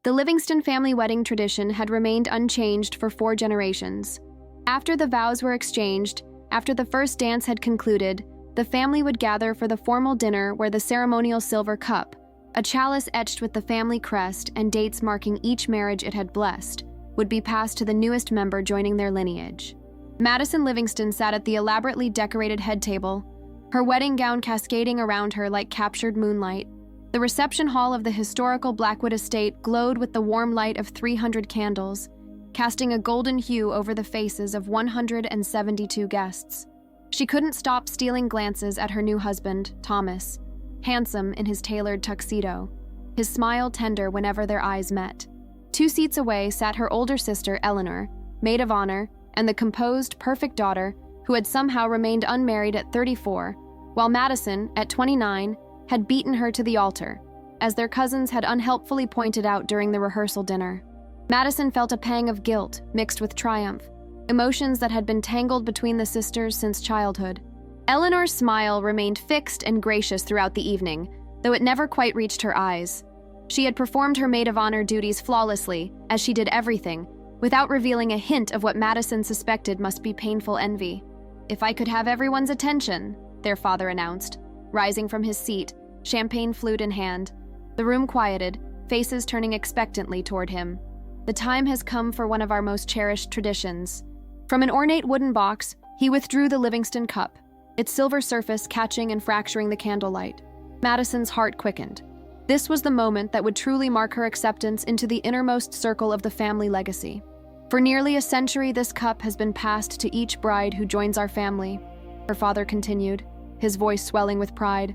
The Livingston family wedding tradition had remained unchanged for 4 generations. After the vows were exchanged, after the first dance had concluded, the family would gather for the formal dinner where the ceremonial silver cup, a chalice etched with the family crest and dates marking each marriage it had blessed, would be passed to the newest member joining their lineage. Madison Livingston sat at the elaborately decorated head table, her wedding gown cascading around her like captured moonlight. The reception hall of the historical Blackwood estate glowed with the warm light of 300 candles, casting a golden hue over the faces of 172 guests. She couldn't stop stealing glances at her new husband, Thomas, handsome in his tailored tuxedo, his smile tender whenever their eyes met. 2 seats away sat her older sister, Eleanor, maid of honor, and the composed, perfect daughter who had somehow remained unmarried at 34, while Madison, at 29, had beaten her to the altar, as their cousins had unhelpfully pointed out during the rehearsal dinner. Madison felt a pang of guilt mixed with triumph, emotions that had been tangled between the sisters since childhood. Eleanor's smile remained fixed and gracious throughout the evening, though it never quite reached her eyes. She had performed her maid of honor duties flawlessly, as she did everything, without revealing a hint of what Madison suspected must be painful envy. "If I could have everyone's attention," their father announced, rising from his seat, champagne flute in hand. The room quieted, faces turning expectantly toward him. "The time has come for one of our most cherished traditions." From an ornate wooden box, he withdrew the Livingston cup, its silver surface catching and fracturing the candlelight. Madison's heart quickened. This was the moment that would truly mark her acceptance into the innermost circle of the family legacy. "For nearly a century, this cup has been passed to each bride who joins our family," her father continued, his voice swelling with pride.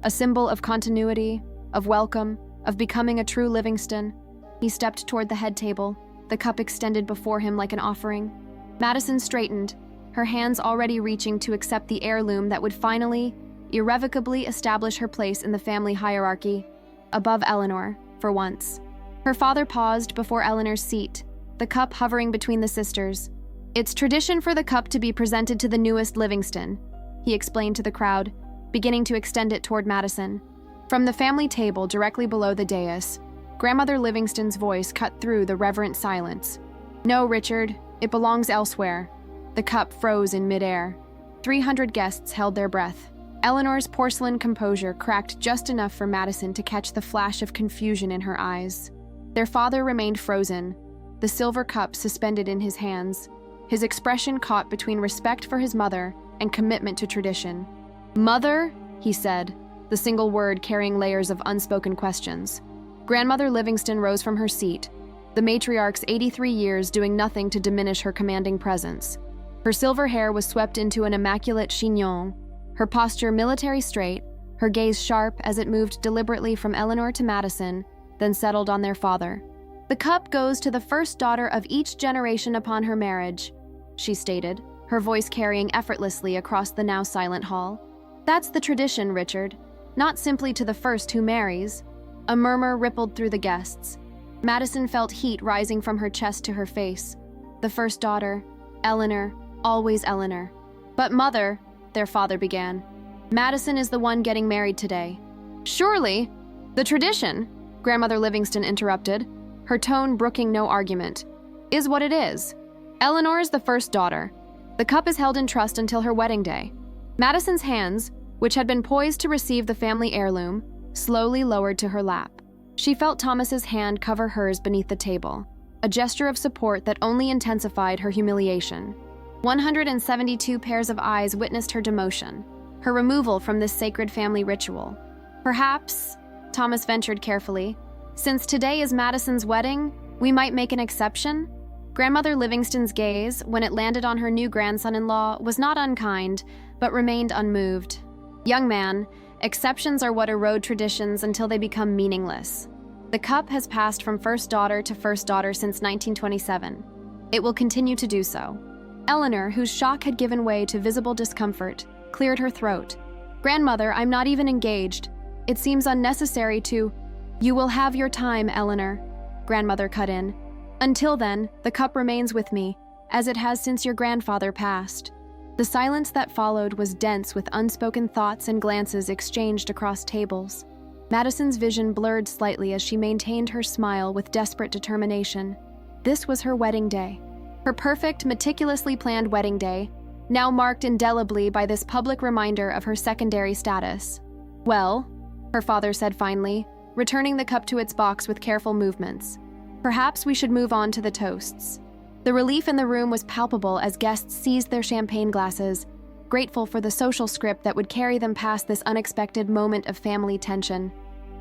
"A symbol of continuity, of welcome, of becoming a true Livingston." He stepped toward the head table, the cup extended before him like an offering. Madison straightened, her hands already reaching to accept the heirloom that would finally, irrevocably establish her place in the family hierarchy, above Eleanor, for once. Her father paused before Eleanor's seat, the cup hovering between the sisters. "It's tradition for the cup to be presented to the newest Livingston," he explained to the crowd, beginning to extend it toward Madison. From the family table directly below the dais, Grandmother Livingston's voice cut through the reverent silence. "No, Richard, it belongs elsewhere." The cup froze in midair. 300 guests held their breath. Eleanor's porcelain composure cracked just enough for Madison to catch the flash of confusion in her eyes. Their father remained frozen, the silver cup suspended in his hands, his expression caught between respect for his mother and commitment to tradition. "Mother," he said, the single word carrying layers of unspoken questions. Grandmother Livingston rose from her seat, the matriarch's 83 years doing nothing to diminish her commanding presence. Her silver hair was swept into an immaculate chignon, her posture military straight, her gaze sharp as it moved deliberately from Eleanor to Madison, then settled on their father. "The cup goes to the first daughter of each generation upon her marriage," she stated, her voice carrying effortlessly across the now silent hall. "That's the tradition, Richard, not simply to the first who marries." A murmur rippled through the guests. Madison felt heat rising from her chest to her face. The first daughter, Eleanor, always Eleanor. "But mother," their father began. "Madison is the one getting married today." "Surely, the tradition," Grandmother Livingston interrupted, her tone brooking no argument, "is what it is. Eleanor is the first daughter. The cup is held in trust until her wedding day." Madison's hands, which had been poised to receive the family heirloom, slowly lowered to her lap. She felt Thomas's hand cover hers beneath the table, a gesture of support that only intensified her humiliation. 172 pairs of eyes witnessed her demotion, her removal from this sacred family ritual. "Perhaps," Thomas ventured carefully, "since today is Madison's wedding, we might make an exception?" Grandmother Livingston's gaze, when it landed on her new grandson-in-law, was not unkind, but remained unmoved. "Young man, exceptions are what erode traditions until they become meaningless. The cup has passed from first daughter to first daughter since 1927. It will continue to do so." Eleanor, whose shock had given way to visible discomfort, cleared her throat. "Grandmother, I'm not even engaged. It seems unnecessary to—" "You will have your time, Eleanor," Grandmother cut in. "Until then, the cup remains with me, as it has since your grandfather passed." The silence that followed was dense with unspoken thoughts and glances exchanged across tables. Madison's vision blurred slightly as she maintained her smile with desperate determination. This was her wedding day. Her perfect, meticulously planned wedding day, now marked indelibly by this public reminder of her secondary status. "Well," her father said finally, returning the cup to its box with careful movements. "Perhaps we should move on to the toasts." The relief in the room was palpable as guests seized their champagne glasses, grateful for the social script that would carry them past this unexpected moment of family tension.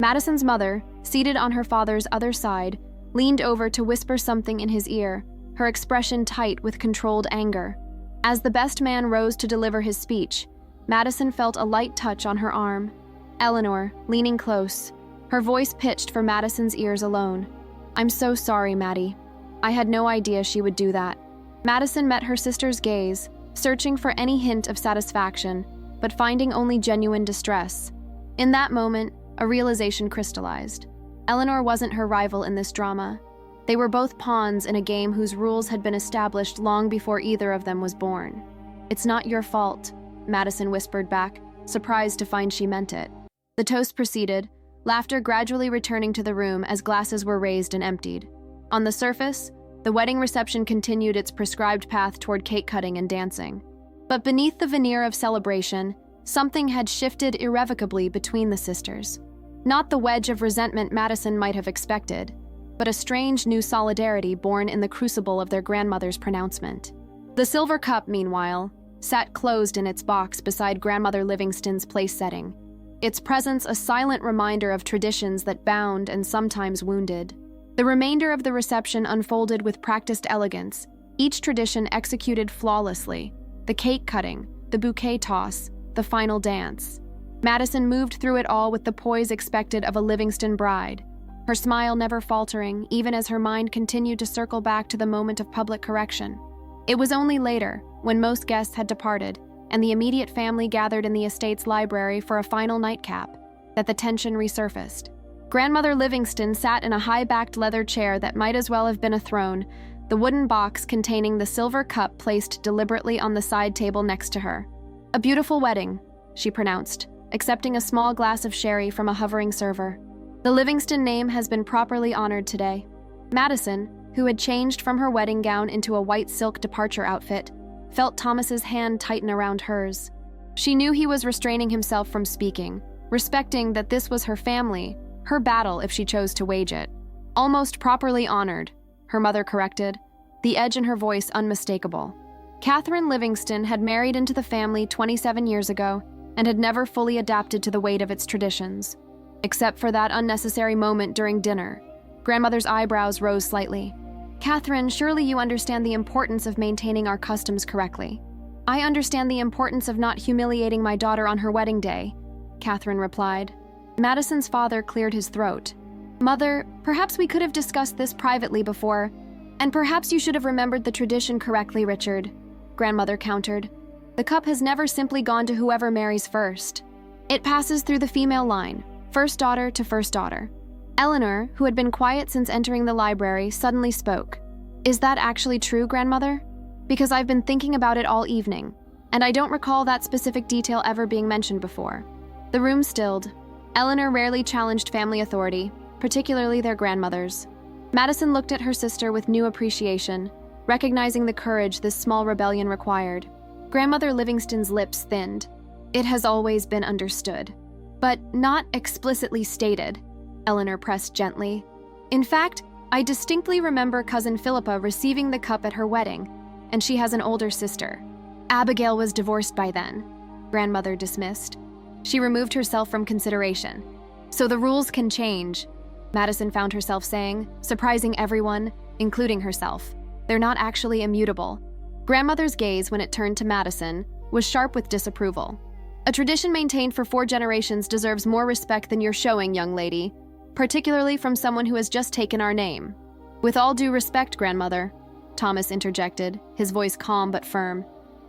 Madison's mother, seated on her father's other side, leaned over to whisper something in his ear, her expression tight with controlled anger. As the best man rose to deliver his speech, Madison felt a light touch on her arm. Eleanor, leaning close, her voice pitched for Madison's ears alone. "I'm so sorry, Maddie. I had no idea she would do that." Madison met her sister's gaze, searching for any hint of satisfaction, but finding only genuine distress. In that moment, a realization crystallized. Eleanor wasn't her rival in this drama. They were both pawns in a game whose rules had been established long before either of them was born. "It's not your fault," Madison whispered back, surprised to find she meant it. The toast proceeded, laughter gradually returning to the room as glasses were raised and emptied. On the surface, the wedding reception continued its prescribed path toward cake cutting and dancing. But beneath the veneer of celebration, something had shifted irrevocably between the sisters. Not the wedge of resentment Madison might have expected, but a strange new solidarity born in the crucible of their grandmother's pronouncement. The silver cup, meanwhile, sat closed in its box beside Grandmother Livingston's place setting, its presence a silent reminder of traditions that bound and sometimes wounded. The remainder of the reception unfolded with practiced elegance, each tradition executed flawlessly: the cake cutting, the bouquet toss, the final dance. Madison moved through it all with the poise expected of a Livingston bride, her smile never faltering even as her mind continued to circle back to the moment of public correction. It was only later, when most guests had departed and the immediate family gathered in the estate's library for a final nightcap, that the tension resurfaced. Grandmother Livingston sat in a high-backed leather chair that might as well have been a throne, the wooden box containing the silver cup placed deliberately on the side table next to her. "A beautiful wedding," she pronounced, accepting a small glass of sherry from a hovering server. "The Livingston name has been properly honored today." Madison, who had changed from her wedding gown into a white silk departure outfit, felt Thomas's hand tighten around hers. She knew he was restraining himself from speaking, respecting that this was her family, her battle if she chose to wage it. "Almost properly honored," her mother corrected, the edge in her voice unmistakable. Catherine Livingston had married into the family 27 years ago and had never fully adapted to the weight of its traditions. Except for that unnecessary moment during dinner. Grandmother's eyebrows rose slightly. "Catherine, surely you understand the importance of maintaining our customs correctly." "I understand the importance of not humiliating my daughter on her wedding day," Catherine replied. Madison's father cleared his throat. "Mother, perhaps we could have discussed this privately before, and perhaps you should have remembered the tradition correctly, Richard," Grandmother countered. "The cup has never simply gone to whoever marries first. It passes through the female line, first daughter to first daughter." Eleanor, who had been quiet since entering the library, suddenly spoke. "Is that actually true, Grandmother? Because I've been thinking about it all evening, and I don't recall that specific detail ever being mentioned before." The room stilled. Eleanor rarely challenged family authority, particularly their grandmothers. Madison looked at her sister with new appreciation, recognizing the courage this small rebellion required. Grandmother Livingston's lips thinned. "It has always been understood, but not explicitly stated," Eleanor pressed gently. "In fact, I distinctly remember Cousin Philippa receiving the cup at her wedding, and she has an older sister. Abigail was divorced by then," Grandmother dismissed. She removed herself from consideration. "So the rules can change," Madison found herself saying, surprising everyone, including herself. "They're not actually immutable." Grandmother's gaze, when it turned to Madison, was sharp with disapproval. "A tradition maintained for 4 generations deserves more respect than you're showing, young lady, particularly from someone who has just taken our name." "With all due respect, Grandmother," Thomas interjected, his voice calm but firm.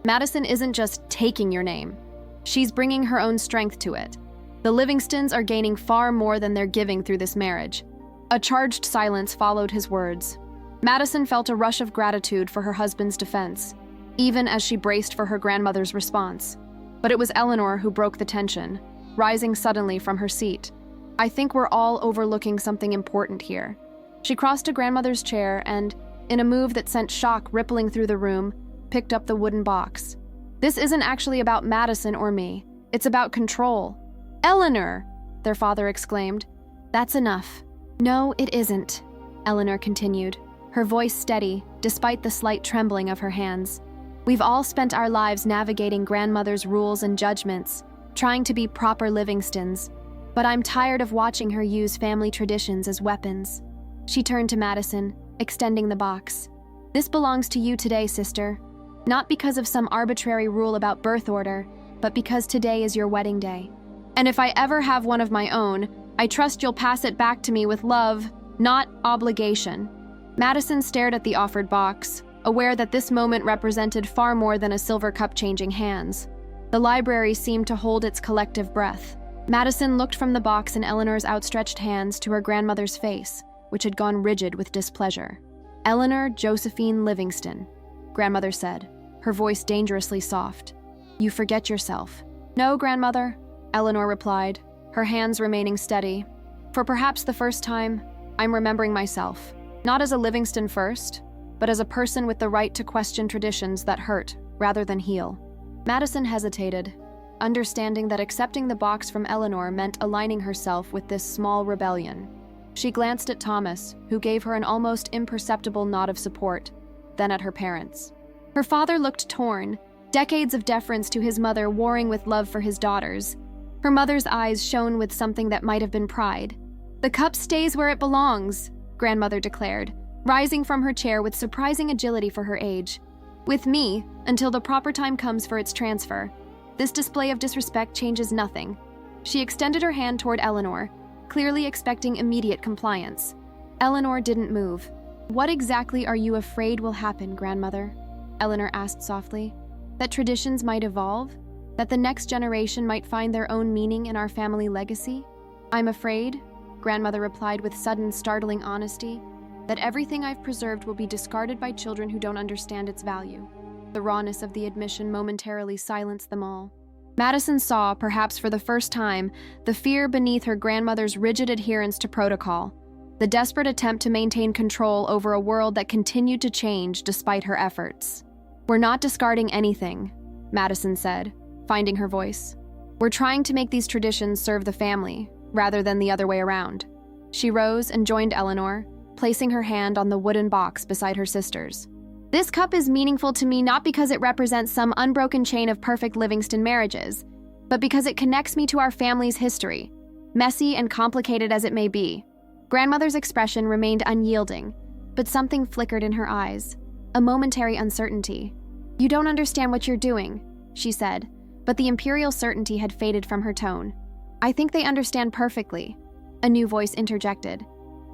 "Madison isn't just taking your name. She's bringing her own strength to it. The Livingstons are gaining far more than they're giving through this marriage." A charged silence followed his words. Madison felt a rush of gratitude for her husband's defense, even as she braced for her grandmother's response. But it was Eleanor who broke the tension, rising suddenly from her seat. I think we're all overlooking something important here. She crossed to grandmother's chair and, in a move that sent shock rippling through the room, picked up the wooden box. This isn't actually about Madison or me. It's about control. Eleanor! Their father exclaimed. That's enough. No, it isn't, Eleanor continued, her voice steady, despite the slight trembling of her hands. We've all spent our lives navigating grandmother's rules and judgments, trying to be proper Livingstons. But I'm tired of watching her use family traditions as weapons. She turned to Madison, extending the box. This belongs to you today, sister. Not because of some arbitrary rule about birth order, but because today is your wedding day. And if I ever have one of my own, I trust you'll pass it back to me with love, not obligation. Madison stared at the offered box, aware that this moment represented far more than a silver cup changing hands. The library seemed to hold its collective breath. Madison looked from the box in Eleanor's outstretched hands to her grandmother's face, which had gone rigid with displeasure. Eleanor Josephine Livingston, grandmother said, her voice dangerously soft. You forget yourself. No, grandmother, Eleanor replied, her hands remaining steady. For perhaps the first time, I'm remembering myself, not as a Livingston first, but as a person with the right to question traditions that hurt rather than heal. Madison hesitated, understanding that accepting the box from Eleanor meant aligning herself with this small rebellion. She glanced at Thomas, who gave her an almost imperceptible nod of support, then at her parents. Her father looked torn, decades of deference to his mother warring with love for his daughters. Her mother's eyes shone with something that might have been pride. The cup stays where it belongs, grandmother declared, rising from her chair with surprising agility for her age. With me, until the proper time comes for its transfer. This display of disrespect changes nothing. She extended her hand toward Eleanor, clearly expecting immediate compliance. Eleanor didn't move. What exactly are you afraid will happen, grandmother? Eleanor asked softly. That traditions might evolve? That the next generation might find their own meaning in our family legacy? I'm afraid, grandmother replied with sudden, startling honesty, that everything I've preserved will be discarded by children who don't understand its value. The rawness of the admission momentarily silenced them all. Madison saw, perhaps for the first time, the fear beneath her grandmother's rigid adherence to protocol, the desperate attempt to maintain control over a world that continued to change despite her efforts. We're not discarding anything, Madison said, finding her voice. We're trying to make these traditions serve the family, rather than the other way around. She rose and joined Eleanor, placing her hand on the wooden box beside her sister's. This cup is meaningful to me not because it represents some unbroken chain of perfect Livingston marriages, but because it connects me to our family's history, messy and complicated as it may be. Grandmother's expression remained unyielding, but something flickered in her eyes, a momentary uncertainty. You don't understand what you're doing, she said, but the imperial certainty had faded from her tone. I think they understand perfectly, a new voice interjected.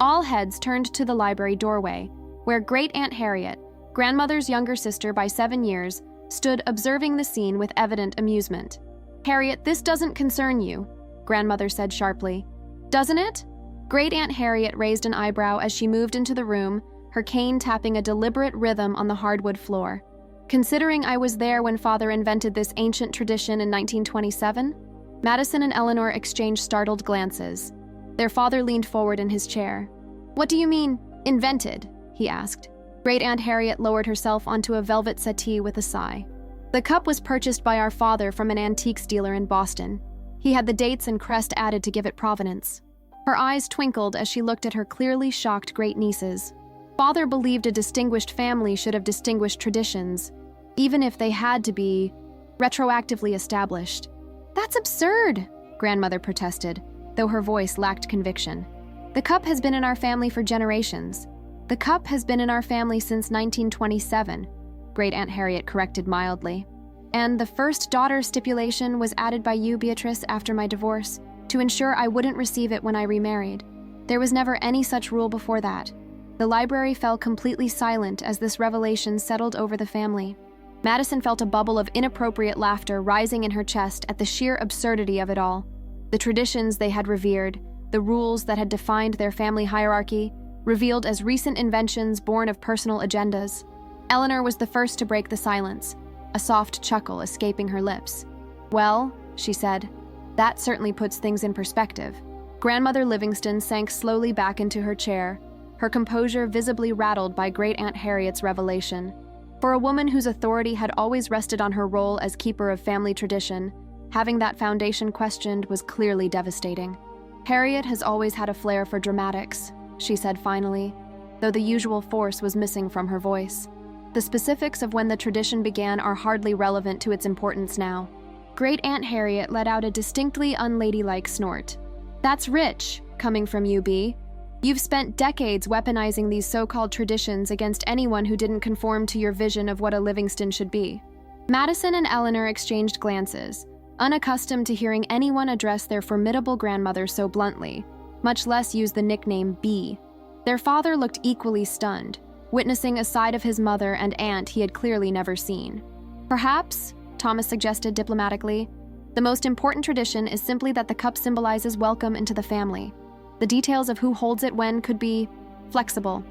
All heads turned to the library doorway, where Great Aunt Harriet, grandmother's younger sister by 7 years, stood observing the scene with evident amusement. Harriet, this doesn't concern you, grandmother said sharply. Doesn't it? Great Aunt Harriet raised an eyebrow as she moved into the room, her cane tapping a deliberate rhythm on the hardwood floor. Considering I was there when Father invented this ancient tradition in 1927? Madison and Eleanor exchanged startled glances. Their father leaned forward in his chair. What do you mean, invented? He asked. Great Aunt Harriet lowered herself onto a velvet settee with a sigh. The cup was purchased by our father from an antiques dealer in Boston. He had the dates and crest added to give it provenance. Her eyes twinkled as she looked at her clearly shocked great-nieces. Father believed a distinguished family should have distinguished traditions, even if they had to be retroactively established. That's absurd, grandmother protested, though her voice lacked conviction. The cup has been in our family for generations. The cup has been in our family since 1927, Great Aunt Harriet corrected mildly. And the first daughter stipulation was added by you, Beatrice, after my divorce, to ensure I wouldn't receive it when I remarried. There was never any such rule before that. The library fell completely silent as this revelation settled over the family. Madison felt a bubble of inappropriate laughter rising in her chest at the sheer absurdity of it all. The traditions they had revered, the rules that had defined their family hierarchy, revealed as recent inventions born of personal agendas. Eleanor was the first to break the silence, a soft chuckle escaping her lips. Well, she said, that certainly puts things in perspective. Grandmother Livingston sank slowly back into her chair, her composure visibly rattled by Great Aunt Harriet's revelation. For a woman whose authority had always rested on her role as keeper of family tradition, having that foundation questioned was clearly devastating. "Harriet has always had a flair for dramatics," she said finally, though the usual force was missing from her voice. "The specifics of when the tradition began are hardly relevant to its importance now." Great Aunt Harriet let out a distinctly unladylike snort. "That's rich, coming from you, Bee. You've spent decades weaponizing these so-called traditions against anyone who didn't conform to your vision of what a Livingston should be." Madison and Eleanor exchanged glances, unaccustomed to hearing anyone address their formidable grandmother so bluntly, much less use the nickname Bee. Their father looked equally stunned, witnessing a side of his mother and aunt he had clearly never seen. "Perhaps," Thomas suggested diplomatically, "the most important tradition is simply that the cup symbolizes welcome into the family. The details of who holds it when could be flexible."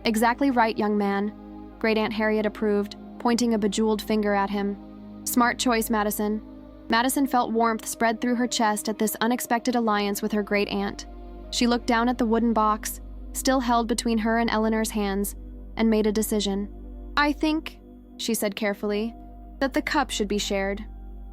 "Exactly right, young man," Great Aunt Harriet approved, pointing a bejeweled finger at him. "Smart choice, Madison." Madison felt warmth spread through her chest at this unexpected alliance with her great aunt. She looked down at the wooden box, still held between her and Eleanor's hands, and made a decision. "I think," she said carefully, "that the cup should be shared."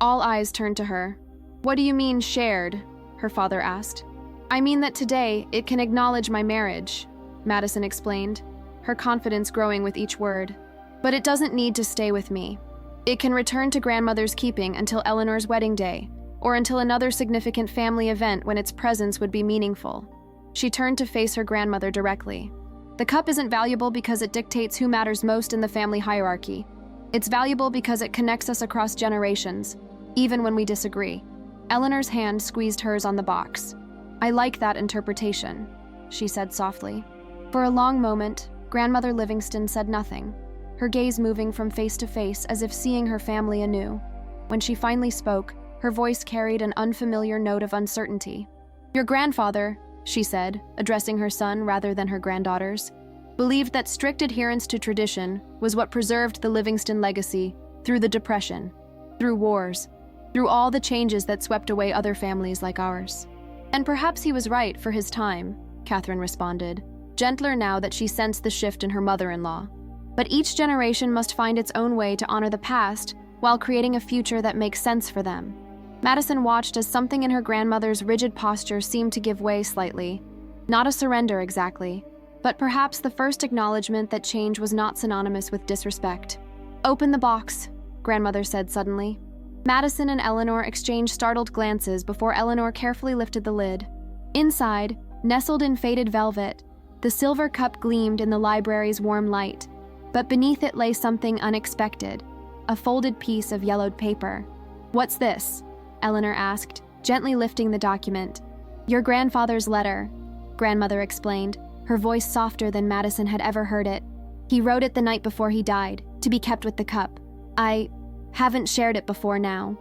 All eyes turned to her. "What do you mean, shared?" her father asked. "I mean that today it can acknowledge my marriage," Madison explained, her confidence growing with each word. "But it doesn't need to stay with me. It can return to grandmother's keeping until Eleanor's wedding day, or until another significant family event when its presence would be meaningful." She turned to face her grandmother directly. "The cup isn't valuable because it dictates who matters most in the family hierarchy. It's valuable because it connects us across generations, even when we disagree." Eleanor's hand squeezed hers on the box. "I like that interpretation," she said softly. For a long moment, Grandmother Livingston said nothing, her gaze moving from face to face as if seeing her family anew. When she finally spoke, her voice carried an unfamiliar note of uncertainty. "Your grandfather," she said, addressing her son rather than her granddaughters, "believed that strict adherence to tradition was what preserved the Livingston legacy through the Depression, through wars, through all the changes that swept away other families like ours." "And perhaps he was right for his time," Catherine responded, gentler now that she sensed the shift in her mother-in-law. "But each generation must find its own way to honor the past while creating a future that makes sense for them." Madison watched as something in her grandmother's rigid posture seemed to give way slightly. Not a surrender exactly, but perhaps the first acknowledgement that change was not synonymous with disrespect. "Open the box," Grandmother said suddenly. Madison and Eleanor exchanged startled glances before Eleanor carefully lifted the lid. Inside, nestled in faded velvet, the silver cup gleamed in the library's warm light, but beneath it lay something unexpected, a folded piece of yellowed paper. "What's this?" Eleanor asked, gently lifting the document. "Your grandfather's letter," Grandmother explained, her voice softer than Madison had ever heard it. "He wrote it the night before he died, to be kept with the cup. I haven't shared it before now."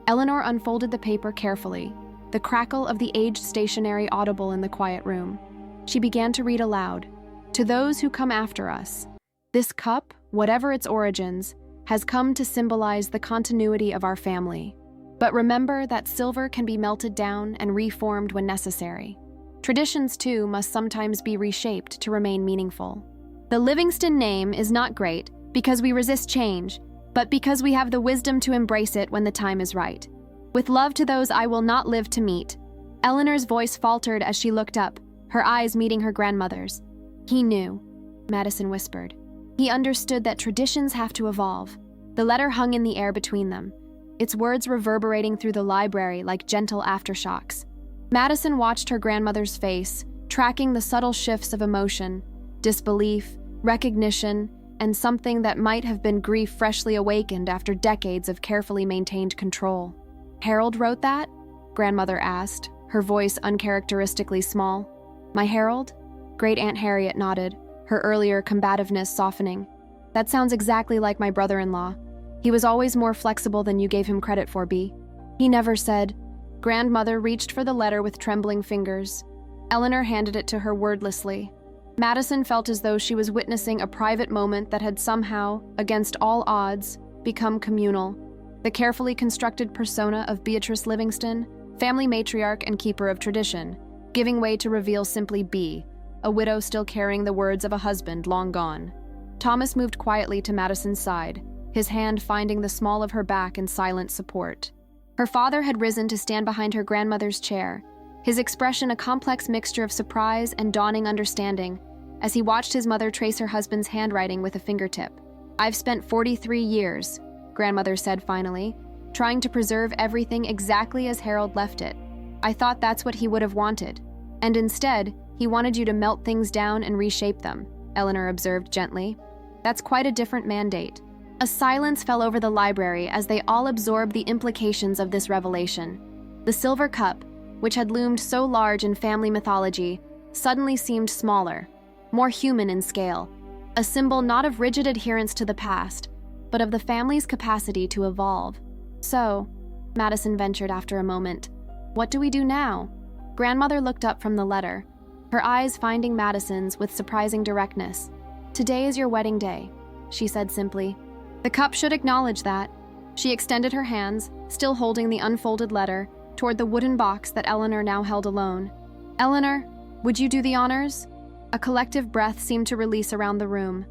Eleanor unfolded the paper carefully, the crackle of the aged stationery audible in the quiet room. She began to read aloud. "To those who come after us, this cup, whatever its origins, has come to symbolize the continuity of our family. But remember that silver can be melted down and reformed when necessary. Traditions, too, must sometimes be reshaped to remain meaningful. The Livingston name is not great because we resist change, but because we have the wisdom to embrace it when the time is right. With love to those I will not live to meet." Eleanor's voice faltered as she looked up, her eyes meeting her grandmother's. "He knew," Madison whispered. "He understood that traditions have to evolve." The letter hung in the air between them, its words reverberating through the library like gentle aftershocks. Madison watched her grandmother's face, tracking the subtle shifts of emotion, disbelief, recognition, and something that might have been grief freshly awakened after decades of carefully maintained control. "Harold wrote that?" Grandmother asked, her voice uncharacteristically small. "My Harold?" Great Aunt Harriet nodded, her earlier combativeness softening. "That sounds exactly like my brother-in-law. He was always more flexible than you gave him credit for, Bee. He never said." Grandmother reached for the letter with trembling fingers. Eleanor handed it to her wordlessly. Madison felt as though she was witnessing a private moment that had somehow, against all odds, become communal. The carefully constructed persona of Beatrice Livingston, family matriarch and keeper of tradition, giving way to reveal simply B, a widow still carrying the words of a husband long gone. Thomas moved quietly to Madison's side, his hand finding the small of her back in silent support. Her father had risen to stand behind her grandmother's chair, his expression a complex mixture of surprise and dawning understanding as he watched his mother trace her husband's handwriting with a fingertip. "I've spent 43 years, grandmother said finally, trying to preserve everything exactly as Harold left it. I thought that's what he would have wanted. And instead, he wanted you to melt things down and reshape them," Eleanor observed gently. "That's quite a different mandate." A silence fell over the library as they all absorbed the implications of this revelation. The silver cup, which had loomed so large in family mythology, suddenly seemed smaller, more human in scale, a symbol not of rigid adherence to the past, but of the family's capacity to evolve. "So," Madison ventured after a moment, "what do we do now?" Grandmother looked up from the letter, her eyes finding Madison's with surprising directness. "Today is your wedding day," she said simply. The cup should acknowledge that. She extended her hands, still holding the unfolded letter, toward the wooden box that Eleanor now held alone. "Eleanor, would you do the honors?" A collective breath seemed to release around the room.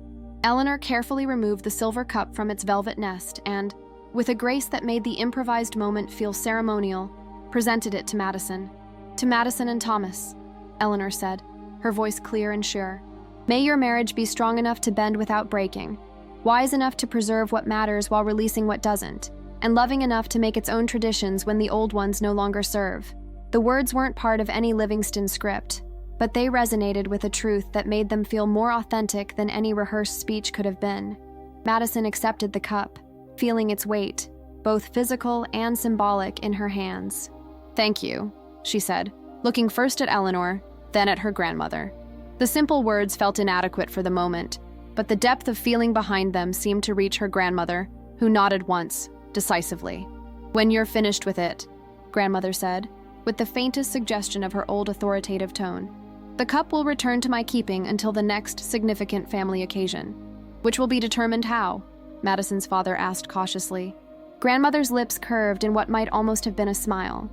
Eleanor carefully removed the silver cup from its velvet nest and, with a grace that made the improvised moment feel ceremonial, presented it to Madison. "To Madison and Thomas," Eleanor said, her voice clear and sure. "May your marriage be strong enough to bend without breaking, wise enough to preserve what matters while releasing what doesn't, and loving enough to make its own traditions when the old ones no longer serve." The words weren't part of any Livingston script, but they resonated with a truth that made them feel more authentic than any rehearsed speech could have been. Madison accepted the cup, feeling its weight, both physical and symbolic, in her hands. "Thank you," she said, looking first at Eleanor, then at her grandmother. The simple words felt inadequate for the moment, but the depth of feeling behind them seemed to reach her grandmother, who nodded once, decisively. "When you're finished with it," grandmother said, with the faintest suggestion of her old authoritative tone, "the cup will return to my keeping until the next significant family occasion." "Which will be determined how?" Madison's father asked cautiously. Grandmother's lips curved in what might almost have been a smile.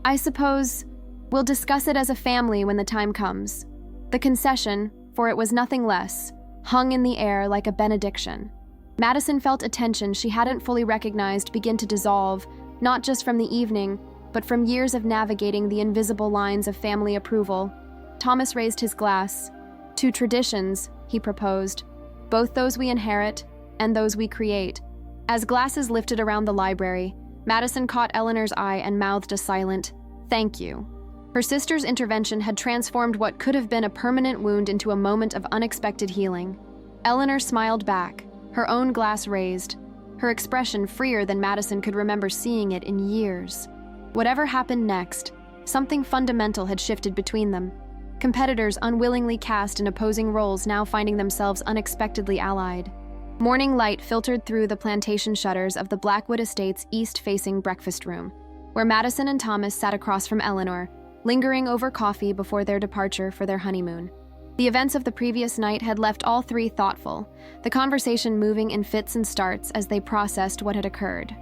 "I suppose we'll discuss it as a family when the time comes." The concession, for it was nothing less, hung in the air like a benediction. Madison felt a tension she hadn't fully recognized begin to dissolve, not just from the evening, but from years of navigating the invisible lines of family approval. Thomas raised his glass. "To traditions," he proposed, "both those we inherit and those we create." As glasses lifted around the library, Madison caught Eleanor's eye and mouthed a silent, "Thank you." Her sister's intervention had transformed what could have been a permanent wound into a moment of unexpected healing. Eleanor smiled back, her own glass raised, her expression freer than Madison could remember seeing it in years. Whatever happened next, something fundamental had shifted between them. Competitors unwillingly cast in opposing roles now finding themselves unexpectedly allied. Morning light filtered through the plantation shutters of the Blackwood Estate's east-facing breakfast room, where Madison and Thomas sat across from Eleanor, lingering over coffee before their departure for their honeymoon. The events of the previous night had left all three thoughtful, the conversation moving in fits and starts as they processed what had occurred.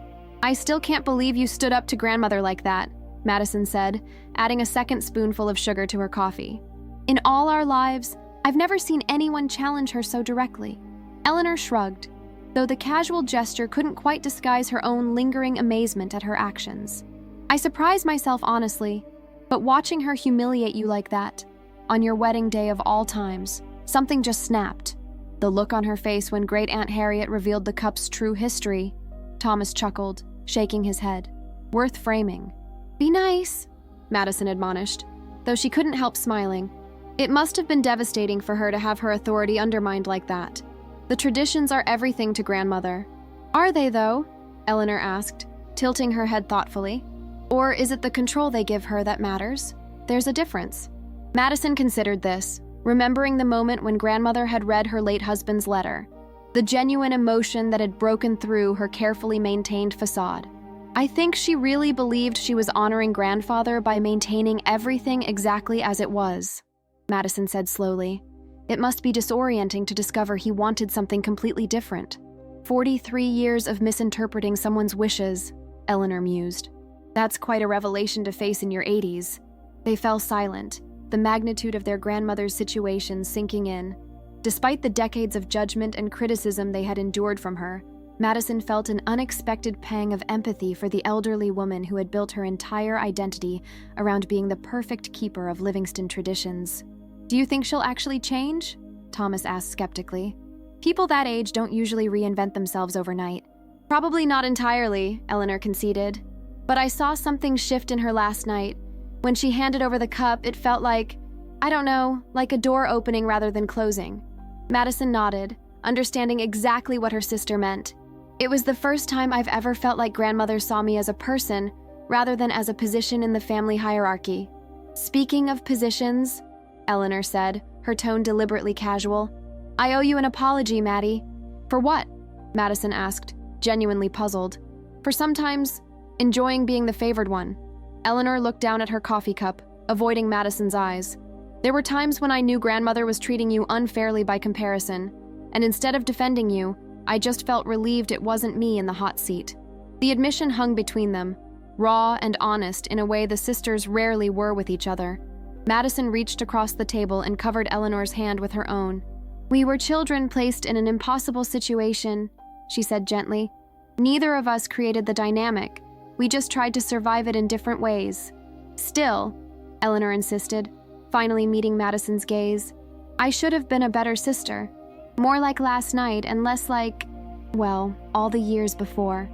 "I still can't believe you stood up to grandmother like that," Madison said, adding a second spoonful of sugar to her coffee. "In all our lives, I've never seen anyone challenge her so directly." Eleanor shrugged, though the casual gesture couldn't quite disguise her own lingering amazement at her actions. "I surprised myself honestly, but watching her humiliate you like that, on your wedding day of all times, something just snapped." The look on her face when Great Aunt Harriet revealed the cup's true history, Thomas chuckled, shaking his head. "Worth framing." "Be nice," Madison admonished, though she couldn't help smiling. It must have been devastating for her to have her authority undermined like that. The traditions are everything to grandmother. "Are they, though?" Eleanor asked, tilting her head thoughtfully. "Or is it the control they give her that matters? There's a difference." Madison considered this, remembering the moment when grandmother had read her late husband's letter, the genuine emotion that had broken through her carefully maintained facade. "I think she really believed she was honoring grandfather by maintaining everything exactly as it was," Madison said slowly. "It must be disorienting to discover he wanted something completely different." 43 years of misinterpreting someone's wishes, Eleanor mused. "That's quite a revelation to face in your 80s. They fell silent, the magnitude of their grandmother's situation sinking in. Despite the decades of judgment and criticism they had endured from her, Madison felt an unexpected pang of empathy for the elderly woman who had built her entire identity around being the perfect keeper of Livingston traditions. "Do you think she'll actually change?" Thomas asked skeptically. "People that age don't usually reinvent themselves overnight." "Probably not entirely," Eleanor conceded. "But I saw something shift in her last night. When she handed over the cup, it felt like, I don't know, like a door opening rather than closing." Madison nodded, understanding exactly what her sister meant. "It was the first time I've ever felt like grandmother saw me as a person rather than as a position in the family hierarchy." "Speaking of positions," Eleanor said, her tone deliberately casual, "I owe you an apology, Maddie." "For what?" Madison asked, genuinely puzzled. "For sometimes enjoying being the favored one." Eleanor looked down at her coffee cup, avoiding Madison's eyes. "There were times when I knew grandmother was treating you unfairly by comparison, and instead of defending you, I just felt relieved it wasn't me in the hot seat." The admission hung between them, raw and honest in a way the sisters rarely were with each other. Madison reached across the table and covered Eleanor's hand with her own. "We were children placed in an impossible situation," she said gently. "Neither of us created the dynamic. We just tried to survive it in different ways." "Still," Eleanor insisted, finally meeting Madison's gaze, "I should have been a better sister. More like last night and less like, well, all the years before."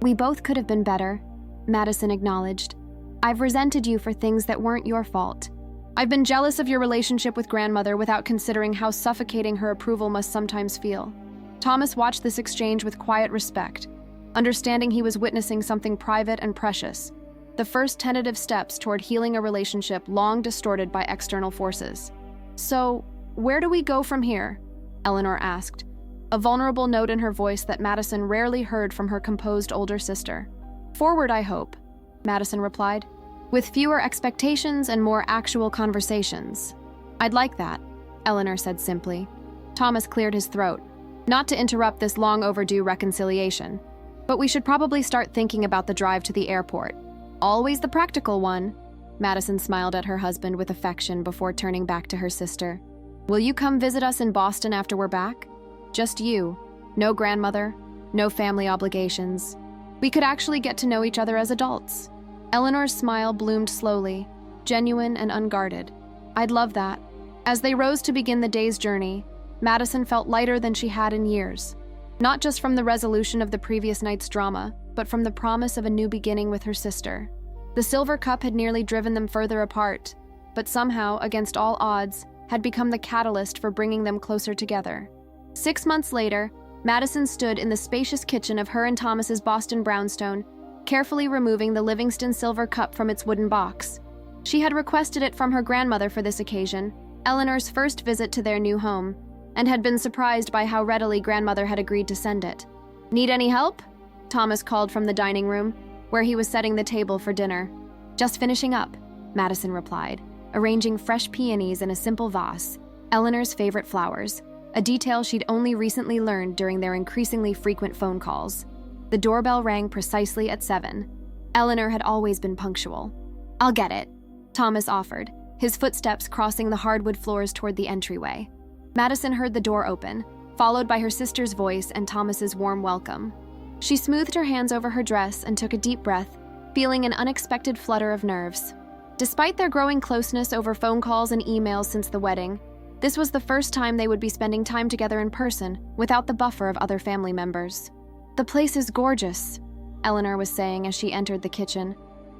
"We both could have been better," Madison acknowledged. "I've resented you for things that weren't your fault. I've been jealous of your relationship with grandmother without considering how suffocating her approval must sometimes feel." Thomas watched this exchange with quiet respect, understanding he was witnessing something private and precious, the first tentative steps toward healing a relationship long distorted by external forces. "So, where do we go from here?" Eleanor asked, a vulnerable note in her voice that Madison rarely heard from her composed older sister. "Forward, I hope," Madison replied, "with fewer expectations and more actual conversations." "I'd like that," Eleanor said simply. Thomas cleared his throat, not to interrupt this long overdue reconciliation. "But we should probably start thinking about the drive to the airport." "Always the practical one," Madison smiled at her husband with affection before turning back to her sister. "Will you come visit us in Boston after we're back? Just you, no grandmother, no family obligations. We could actually get to know each other as adults." Eleanor's smile bloomed slowly, genuine and unguarded. "I'd love that." As they rose to begin the day's journey, Madison felt lighter than she had in years. Not just from the resolution of the previous night's drama, but from the promise of a new beginning with her sister. The Silver Cup had nearly driven them further apart, but somehow, against all odds, had become the catalyst for bringing them closer together. 6 months later, Madison stood in the spacious kitchen of her and Thomas's Boston brownstone, carefully removing the Livingston Silver Cup from its wooden box. She had requested it from her grandmother for this occasion, Eleanor's first visit to their new home, and had been surprised by how readily grandmother had agreed to send it. "Need any help?" Thomas called from the dining room, where he was setting the table for dinner. "Just finishing up," Madison replied, arranging fresh peonies in a simple vase, Eleanor's favorite flowers, a detail she'd only recently learned during their increasingly frequent phone calls. The doorbell rang precisely at 7. Eleanor had always been punctual. "I'll get it," Thomas offered, his footsteps crossing the hardwood floors toward the entryway. Madison heard the door open, followed by her sister's voice and Thomas's warm welcome. She smoothed her hands over her dress and took a deep breath, feeling an unexpected flutter of nerves. Despite their growing closeness over phone calls and emails since the wedding, this was the first time they would be spending time together in person without the buffer of other family members. "The place is gorgeous," Eleanor was saying as she entered the kitchen,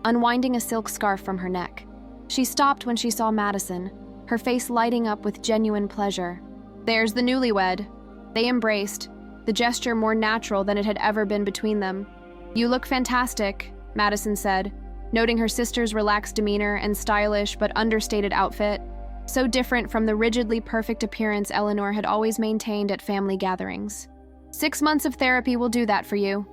unwinding a silk scarf from her neck. She stopped when she saw Madison, her face lighting up with genuine pleasure. "There's the newlywed." They embraced, the gesture more natural than it had ever been between them. "You look fantastic," Madison said, noting her sister's relaxed demeanor and stylish but understated outfit, so different from the rigidly perfect appearance Eleanor had always maintained at family gatherings. 6 months of therapy will do that for you,"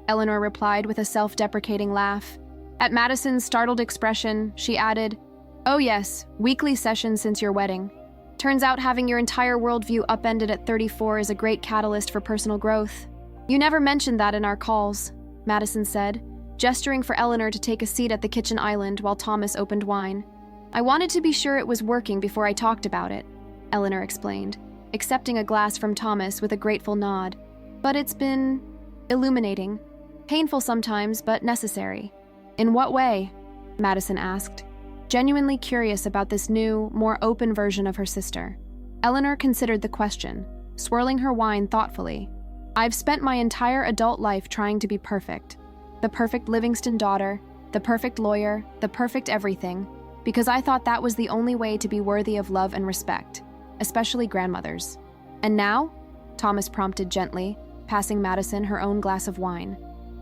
Eleanor replied with a self-deprecating laugh. At Madison's startled expression, she added, "Oh yes, weekly sessions since your wedding. Turns out having your entire worldview upended at 34 is a great catalyst for personal growth." "You never mentioned that in our calls," Madison said, gesturing for Eleanor to take a seat at the kitchen island while Thomas opened wine. I wanted to be sure it was working before I talked about it, Eleanor explained, accepting a glass from Thomas with a grateful nod. But it's been illuminating. Painful sometimes, but necessary. In what way? Madison asked, genuinely curious about this new, more open version of her sister. Eleanor considered the question, swirling her wine thoughtfully. I've spent my entire adult life trying to be perfect. The perfect Livingston daughter, the perfect lawyer, the perfect everything, because I thought that was the only way to be worthy of love and respect, especially grandmothers. And now? Thomas prompted gently, passing Madison her own glass of wine.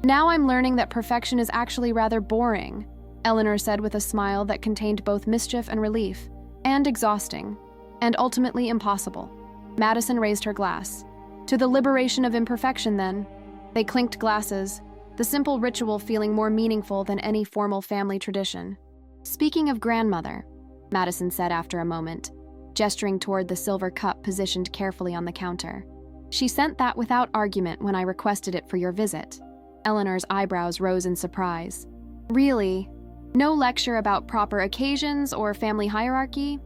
Now I'm learning that perfection is actually rather boring, Eleanor said with a smile that contained both mischief and relief, and exhausting, and ultimately impossible. Madison raised her glass. To the liberation of imperfection, then. They clinked glasses, the simple ritual feeling more meaningful than any formal family tradition. Speaking of grandmother, Madison said after a moment, gesturing toward the silver cup positioned carefully on the counter. She sent that without argument when I requested it for your visit. Eleanor's eyebrows rose in surprise. Really? No lecture about proper occasions or family hierarchy?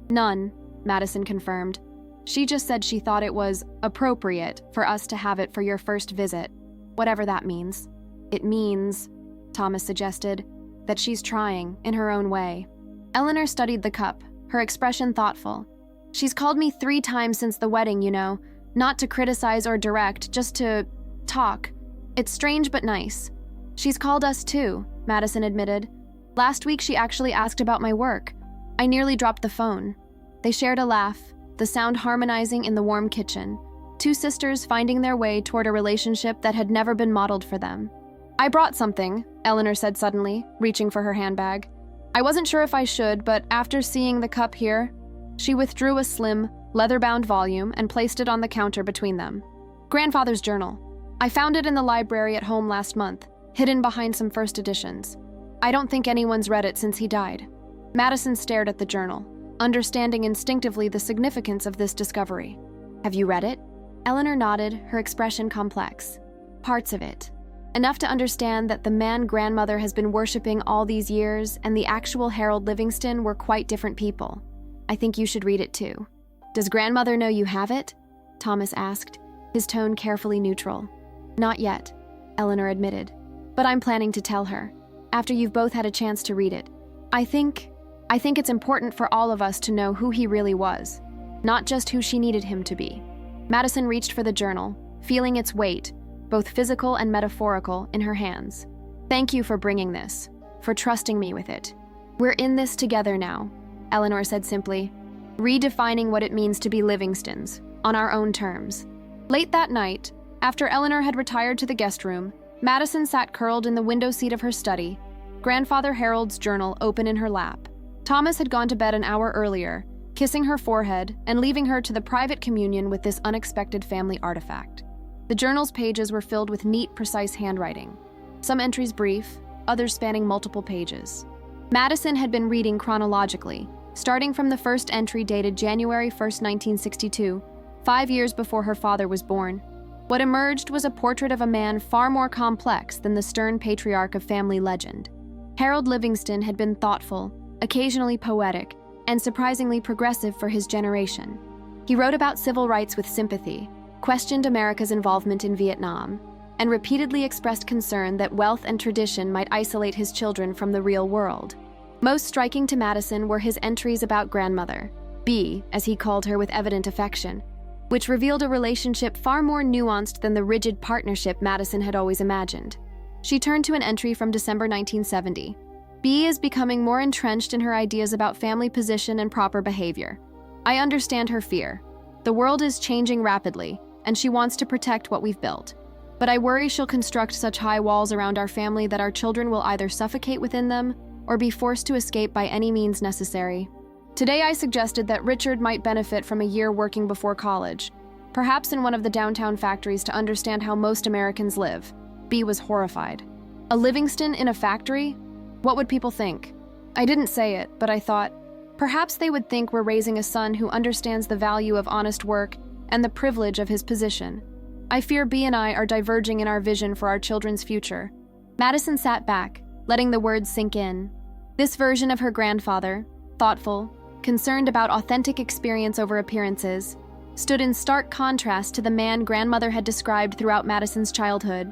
None, Madison confirmed. She just said she thought it was appropriate for us to have it for your first visit, whatever that means. It means, Thomas suggested, that she's trying, in her own way. Eleanor studied the cup, her expression thoughtful. She's called me 3 times since the wedding, you know, not to criticize or direct, just to talk. It's strange but nice. She's called us too, Madison admitted. Last week she actually asked about my work. I nearly dropped the phone. They shared a laugh, the sound harmonizing in the warm kitchen, 2 sisters finding their way toward a relationship that had never been modeled for them. I brought something, Eleanor said suddenly, reaching for her handbag. I wasn't sure if I should, but after seeing the cup here, she withdrew a slim, leather-bound volume and placed it on the counter between them. Grandfather's journal. I found it in the library at home last month, hidden behind some first editions. I don't think anyone's read it since he died. Madison stared at the journal, understanding instinctively the significance of this discovery. Have you read it? Eleanor nodded, her expression complex. Parts of it. Enough to understand that the man grandmother has been worshipping all these years and the actual Harold Livingston were quite different people. I think you should read it too. Does grandmother know you have it? Thomas asked, his tone carefully neutral. Not yet, Eleanor admitted. But I'm planning to tell her, after you've both had a chance to read it. I think it's important for all of us to know who he really was, not just who she needed him to be. Madison reached for the journal, feeling its weight, both physical and metaphorical, in her hands. Thank you for bringing this, for trusting me with it. We're in this together now, Eleanor said simply, redefining what it means to be Livingstons, on our own terms. Late that night, after Eleanor had retired to the guest room, Madison sat curled in the window seat of her study, Grandfather Harold's journal open in her lap. Thomas had gone to bed an hour earlier, kissing her forehead and leaving her to the private communion with this unexpected family artifact. The journal's pages were filled with neat, precise handwriting, some entries brief, others spanning multiple pages. Madison had been reading chronologically, starting from the first entry dated January 1st, 1962, 5 years before her father was born. What emerged was a portrait of a man far more complex than the stern patriarch of family legend. Harold Livingston had been thoughtful, occasionally poetic, and surprisingly progressive for his generation. He wrote about civil rights with sympathy, questioned America's involvement in Vietnam, and repeatedly expressed concern that wealth and tradition might isolate his children from the real world. Most striking to Madison were his entries about grandmother, Bee, as he called her with evident affection, which revealed a relationship far more nuanced than the rigid partnership Madison had always imagined. She turned to an entry from December 1970. Bee is becoming more entrenched in her ideas about family position and proper behavior. I understand her fear. The world is changing rapidly, and she wants to protect what we've built. But I worry she'll construct such high walls around our family that our children will either suffocate within them or be forced to escape by any means necessary. Today I suggested that Richard might benefit from a year working before college, perhaps in one of the downtown factories to understand how most Americans live. Bee was horrified. A Livingston in a factory? What would people think? I didn't say it, but I thought, perhaps they would think we're raising a son who understands the value of honest work and the privilege of his position. I fear Bee and I are diverging in our vision for our children's future. Madison sat back, letting the words sink in. This version of her grandfather, thoughtful, concerned about authentic experience over appearances, stood in stark contrast to the man grandmother had described throughout Madison's childhood,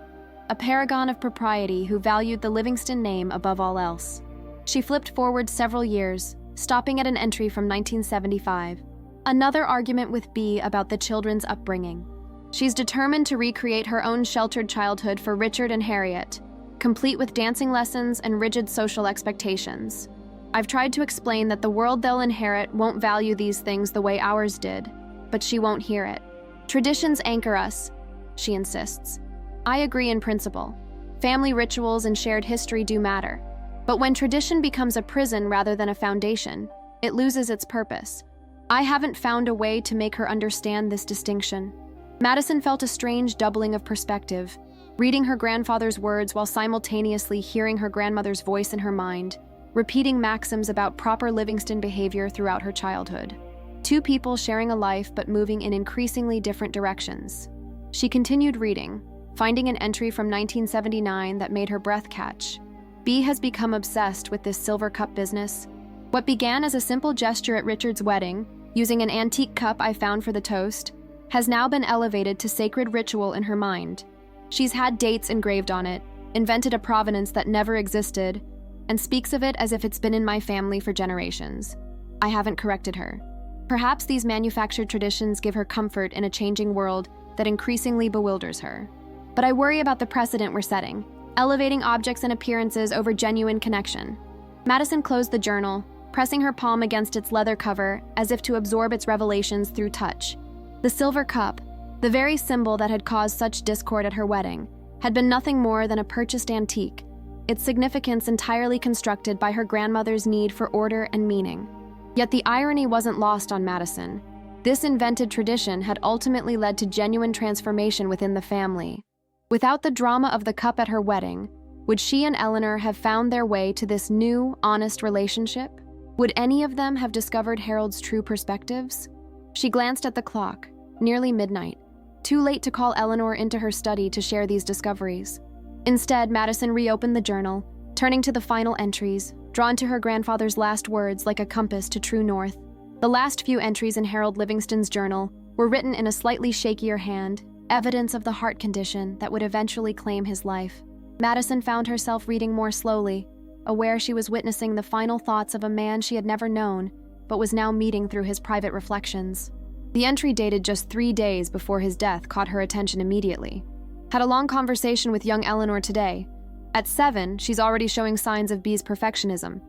a paragon of propriety who valued the Livingston name above all else. She flipped forward several years, stopping at an entry from 1975. Another argument with B about the children's upbringing. She's determined to recreate her own sheltered childhood for Richard and Harriet, complete with dancing lessons and rigid social expectations. I've tried to explain that the world they'll inherit won't value these things the way ours did, but she won't hear it. Traditions anchor us, she insists. I agree in principle. Family rituals and shared history do matter. But when tradition becomes a prison rather than a foundation, it loses its purpose. I haven't found a way to make her understand this distinction. Madison felt a strange doubling of perspective, reading her grandfather's words while simultaneously hearing her grandmother's voice in her mind, repeating maxims about proper Livingston behavior throughout her childhood. Two people sharing a life but moving in increasingly different directions. She continued reading, finding an entry from 1979 that made her breath catch. B has become obsessed with this Silver Cup business. What began as a simple gesture at Richard's wedding, using an antique cup I found for the toast, has now been elevated to sacred ritual in her mind. She's had dates engraved on it, invented a provenance that never existed, and speaks of it as if it's been in my family for generations. I haven't corrected her. Perhaps these manufactured traditions give her comfort in a changing world that increasingly bewilders her. But I worry about the precedent we're setting, elevating objects and appearances over genuine connection. Madison closed the journal, pressing her palm against its leather cover as if to absorb its revelations through touch. The silver cup, the very symbol that had caused such discord at her wedding, had been nothing more than a purchased antique, its significance entirely constructed by her grandmother's need for order and meaning. Yet the irony wasn't lost on Madison. This invented tradition had ultimately led to genuine transformation within the family. Without the drama of the cup at her wedding, would she and Eleanor have found their way to this new, honest relationship? Would any of them have discovered Harold's true perspectives? She glanced at the clock, nearly midnight, too late to call Eleanor into her study to share these discoveries. Instead, Madison reopened the journal, turning to the final entries, drawn to her grandfather's last words like a compass to true north. The last few entries in Harold Livingston's journal were written in a slightly shakier hand, evidence of the heart condition that would eventually claim his life. Madison found herself reading more slowly, aware she was witnessing the final thoughts of a man she had never known, but was now meeting through his private reflections. The entry dated just 3 days before his death caught her attention immediately. Had a long conversation with young Eleanor today. At 7, she's already showing signs of B's perfectionism,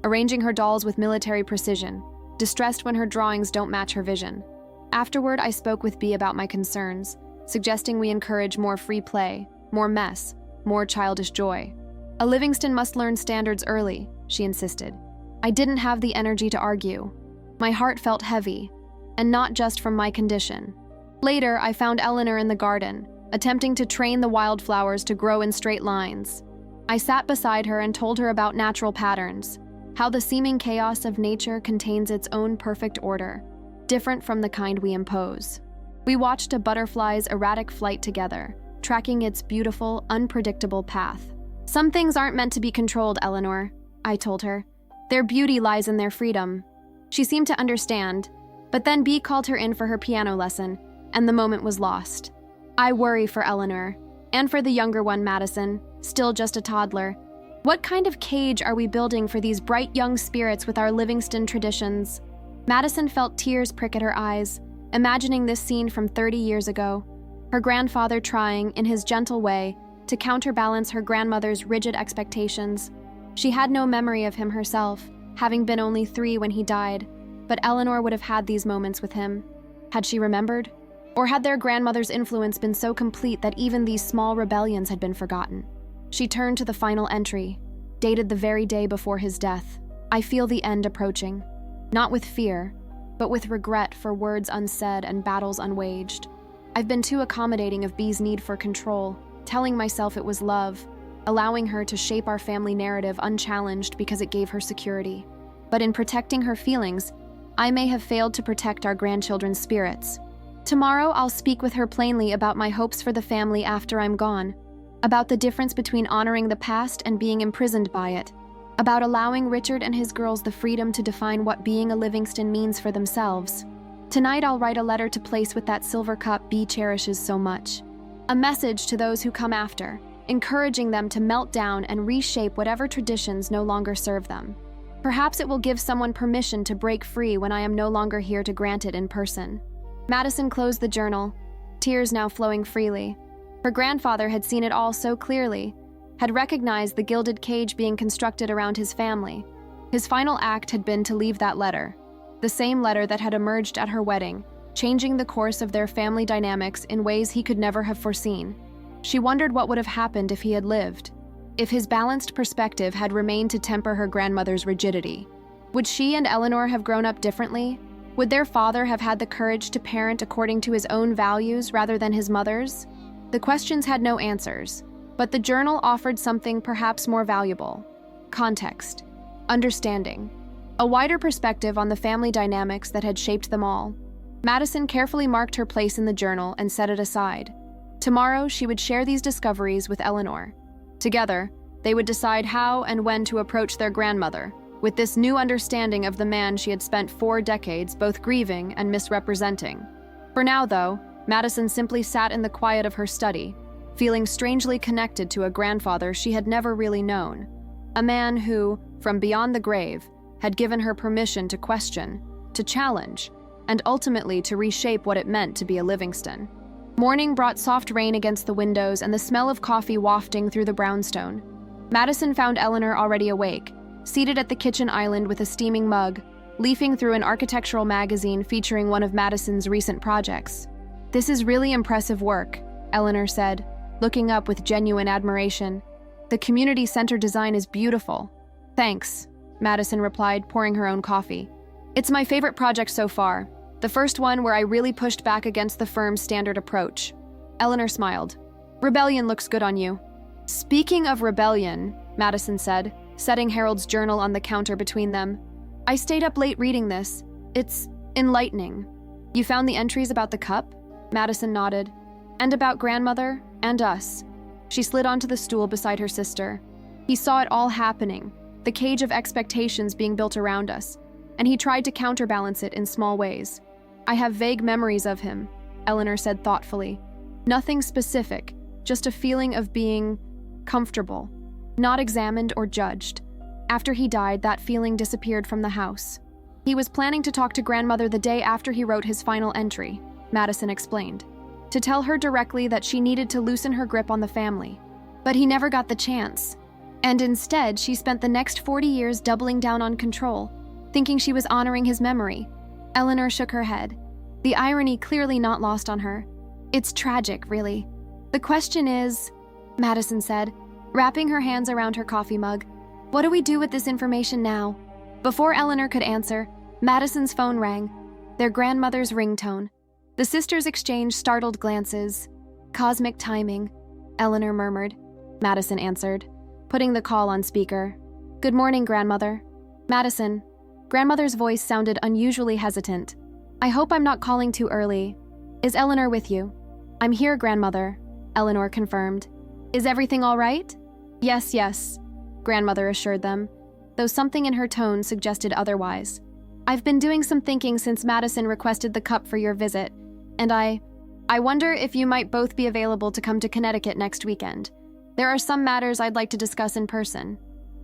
arranging her dolls with military precision, distressed when her drawings don't match her vision. Afterward, I spoke with B about my concerns, suggesting we encourage more free play, more mess, more childish joy. A Livingston must learn standards early, she insisted. I didn't have the energy to argue. My heart felt heavy, and not just from my condition. Later, I found Eleanor in the garden, attempting to train the wildflowers to grow in straight lines. I sat beside her and told her about natural patterns, how the seeming chaos of nature contains its own perfect order, different from the kind we impose. We watched a butterfly's erratic flight together, tracking its beautiful, unpredictable path. Some things aren't meant to be controlled, Eleanor, I told her. Their beauty lies in their freedom. She seemed to understand, but then B called her in for her piano lesson, and the moment was lost. I worry for Eleanor, and for the younger one, Madison, still just a toddler. What kind of cage are we building for these bright young spirits with our Livingston traditions? Madison felt tears prick at her eyes, imagining this scene from 30 years ago, her grandfather trying, in his gentle way, to counterbalance her grandmother's rigid expectations. She had no memory of him herself, having been only 3 when he died, but Eleanor would have had these moments with him. Had she remembered? Or had their grandmother's influence been so complete that even these small rebellions had been forgotten? She turned to the final entry, dated the very day before his death. I feel the end approaching, not with fear, but with regret for words unsaid and battles unwaged. I've been too accommodating of B's need for control, telling myself it was love, allowing her to shape our family narrative unchallenged because it gave her security. But in protecting her feelings, I may have failed to protect our grandchildren's spirits. Tomorrow, I'll speak with her plainly about my hopes for the family after I'm gone, about the difference between honoring the past and being imprisoned by it, about allowing Richard and his girls the freedom to define what being a Livingston means for themselves. Tonight I'll write a letter to place with that silver cup Bea cherishes so much. A message to those who come after, encouraging them to melt down and reshape whatever traditions no longer serve them. Perhaps it will give someone permission to break free when I am no longer here to grant it in person. Madison closed the journal, tears now flowing freely. Her grandfather had seen it all so clearly, had recognized the gilded cage being constructed around his family. His final act had been to leave that letter, the same letter that had emerged at her wedding, changing the course of their family dynamics in ways he could never have foreseen. She wondered what would have happened if he had lived, if his balanced perspective had remained to temper her grandmother's rigidity. Would she and Eleanor have grown up differently? Would their father have had the courage to parent according to his own values rather than his mother's? The questions had no answers, but the journal offered something perhaps more valuable: context, understanding, a wider perspective on the family dynamics that had shaped them all. Madison carefully marked her place in the journal and set it aside. Tomorrow, she would share these discoveries with Eleanor. Together, they would decide how and when to approach their grandmother, with this new understanding of the man she had spent 4 decades both grieving and misrepresenting. For now, though, Madison simply sat in the quiet of her study, feeling strangely connected to a grandfather she had never really known, a man who, from beyond the grave, had given her permission to question, to challenge, and ultimately to reshape what it meant to be a Livingston. Morning brought soft rain against the windows and the smell of coffee wafting through the brownstone. Madison found Eleanor already awake, seated at the kitchen island with a steaming mug, leafing through an architectural magazine featuring one of Madison's recent projects. "This is really impressive work," Eleanor said, looking up with genuine admiration. "The community center design is beautiful." "Thanks," Madison replied, pouring her own coffee. "It's my favorite project so far. The first one where I really pushed back against the firm's standard approach." Eleanor smiled. "Rebellion looks good on you." "Speaking of rebellion," Madison said, setting Harold's journal on the counter between them, "I stayed up late reading this. It's enlightening." "You found the entries about the cup?" Madison nodded. "And about grandmother and us." She slid onto the stool beside her sister. "He saw it all happening, the cage of expectations being built around us, and he tried to counterbalance it in small ways. I have vague memories of him," Eleanor said thoughtfully. "Nothing specific, just a feeling of being comfortable, not examined or judged. After he died, that feeling disappeared from the house. He was planning to talk to grandmother the day after he wrote his final entry," Madison explained, "to tell her directly that she needed to loosen her grip on the family. But he never got the chance. And instead, she spent the next 40 years doubling down on control, thinking she was honoring his memory." Eleanor shook her head, the irony clearly not lost on her. "It's tragic, really. The question is," Madison said, wrapping her hands around her coffee mug, "what do we do with this information now?" Before Eleanor could answer, Madison's phone rang, their grandmother's ringtone. The sisters exchanged startled glances. "Cosmic timing," Eleanor murmured. Madison answered, putting the call on speaker. "Good morning, grandmother." "Madison." Grandmother's voice sounded unusually hesitant. "I hope I'm not calling too early. Is Eleanor with you?" "I'm here, grandmother," Eleanor confirmed. "Is everything all right?" Yes, grandmother assured them, though something in her tone suggested otherwise. "I've been doing some thinking since Madison requested the cup for your visit, and I wonder if you might both be available to come to Connecticut next weekend. There are some matters I'd like to discuss in person."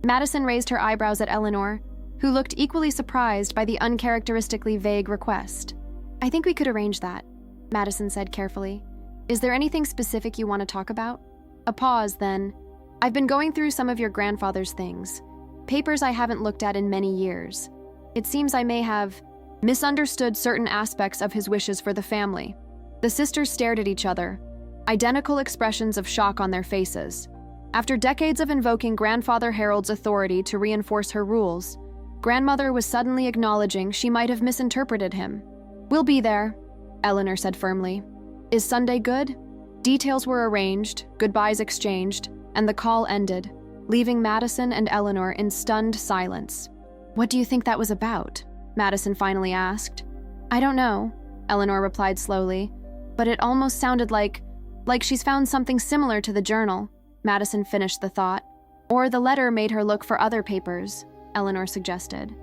Madison raised her eyebrows at Eleanor, who looked equally surprised by the uncharacteristically vague request. "I think we could arrange that," Madison said carefully. "Is there anything specific you want to talk about?" A pause, then. "I've been going through some of your grandfather's things, papers I haven't looked at in many years. It seems I may have misunderstood certain aspects of his wishes for the family." The sisters stared at each other, identical expressions of shock on their faces. After decades of invoking Grandfather Harold's authority to reinforce her rules, grandmother was suddenly acknowledging she might have misinterpreted him. "We'll be there," Eleanor said firmly. "Is Sunday good?" Details were arranged, goodbyes exchanged, and the call ended, leaving Madison and Eleanor in stunned silence. "What do you think that was about?" Madison finally asked. "I don't know," Eleanor replied slowly, "but it almost sounded like she's found something similar to the journal." Madison finished the thought. Or the letter made her look for other papers, Eleanor suggested.